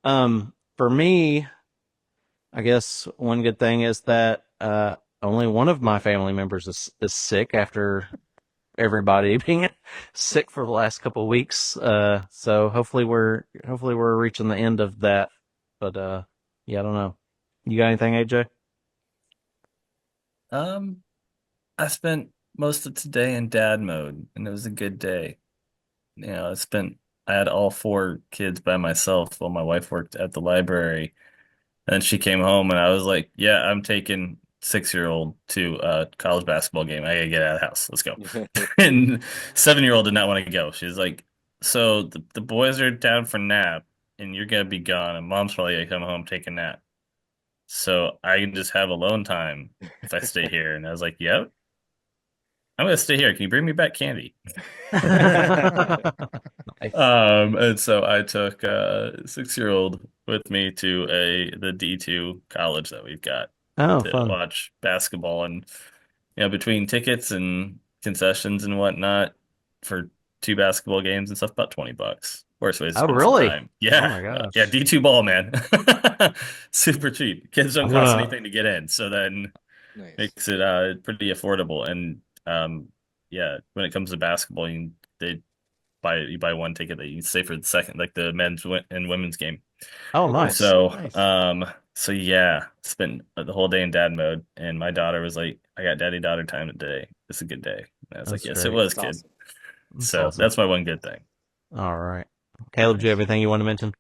For me, I guess one good thing is that only one of my family members is sick after everybody being sick for the last couple of weeks. So hopefully we're reaching the end of that. But yeah, I don't know. You got anything, AJ? Um, I spent most of today in dad mode, and it was a good day. I had all four kids by myself while my wife worked at the library. And she came home and I was like, yeah, I'm taking 6-year-old to a college basketball game. I gotta get out of the house. Let's go. And 7-year-old did not want to go. She's like, so the boys are down for nap and you're gonna be gone and mom's probably gonna come home take a nap. So I can just have alone time if I stay here. And I was like, yep, I'm gonna stay here. Can you bring me back candy? Nice. And so I took 6-year-old with me to the D2 college that we've got Oh, to fun. watch basketball and between tickets and concessions and whatnot for two basketball games and stuff, about $20. Worst way to Oh, spend some really? time. Oh Yeah. my Yeah, gosh. D2 ball, man. Super cheap. Kids don't I'm cost gonna. anything to get in, so then Nice. makes it pretty affordable. And yeah, when it comes to basketball, they you buy one ticket that you can stay for the second, like the and women's game. Oh, Oh, cool. nice. So, Nice. so yeah, spent the whole day in dad mode, and my daughter was like, "I got daddy daughter time today. It's a good day." And I was like, That's "Yes, it great. was, That's kid." awesome. That's So awesome. that's my one good thing. All right. Caleb, do you have Nice. anything you want to mention?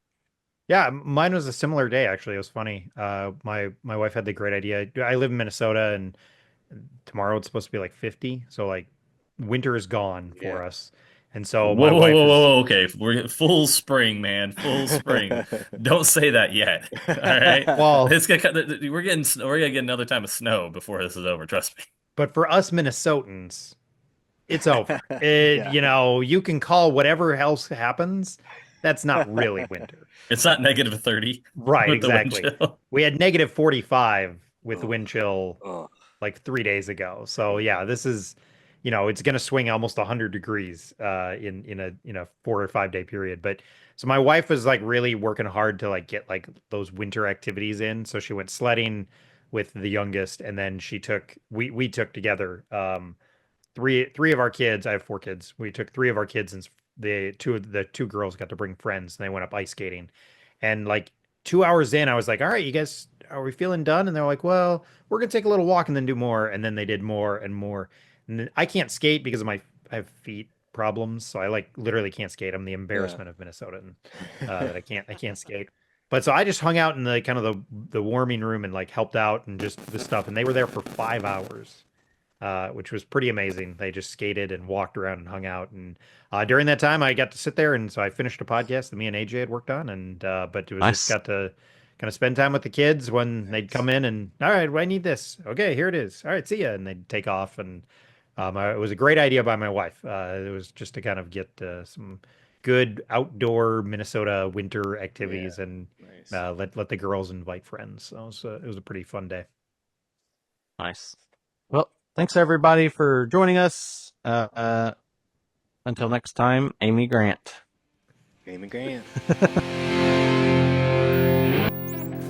Yeah, mine was a similar day actually. It was funny. My wife had the great idea. I live in Minnesota and tomorrow it's supposed to be like 50, so like winter is gone Yeah. for us. And Whoa, so whoa, my whoa, wife is whoa! Okay, we're full spring, man. Full spring. Don't say that yet. All right, well, we're gonna get another time of snow before this is over. Trust me. But for us Minnesotans, it's over. Yeah. You can call whatever else happens. That's not really winter. It's not -30 Right, with the wind exactly. chill. We had -45 with the Oh, wind chill oh, like 3 days ago. So yeah, this is, it's going to swing almost 100 degrees in a 4 or 5 day period. But so my wife was like really working hard to like get like those winter activities in. So she went sledding with the youngest, and then we took together three of our kids. I have 4 kids. We took 3 of our kids, and the two girls got to bring friends, and they went up ice skating. And like 2 hours in, I was like, "All right, you guys, are we feeling done?" And they're like, "Well, we're gonna take a little walk and then do more." And then they did more and more. And then, I can't skate because I have feet problems, so I like literally can't skate. I'm the yeah. embarrassment of Minnesota, and that I can't skate. But so I just hung out in the kind of the warming room and like helped out and just the stuff. And they were there for 5 hours, which was pretty amazing. They just skated and walked around and hung out. And during that time, I got to sit there, and so I finished a podcast that me and AJ had worked on. And but it was just Nice. got to kind of spend time with the kids when they'd Nice. come in and, all right, well, I need this. Okay, here it is. All right, see ya. And they'd take off. And it was a great idea by my wife. It was just to kind of get some good outdoor Minnesota winter Yeah. activities, and Nice. let the girls invite friends. So it was a pretty fun day. Nice. Well, thanks everybody for joining us. Until next time, Amy Grant. Amy Grant.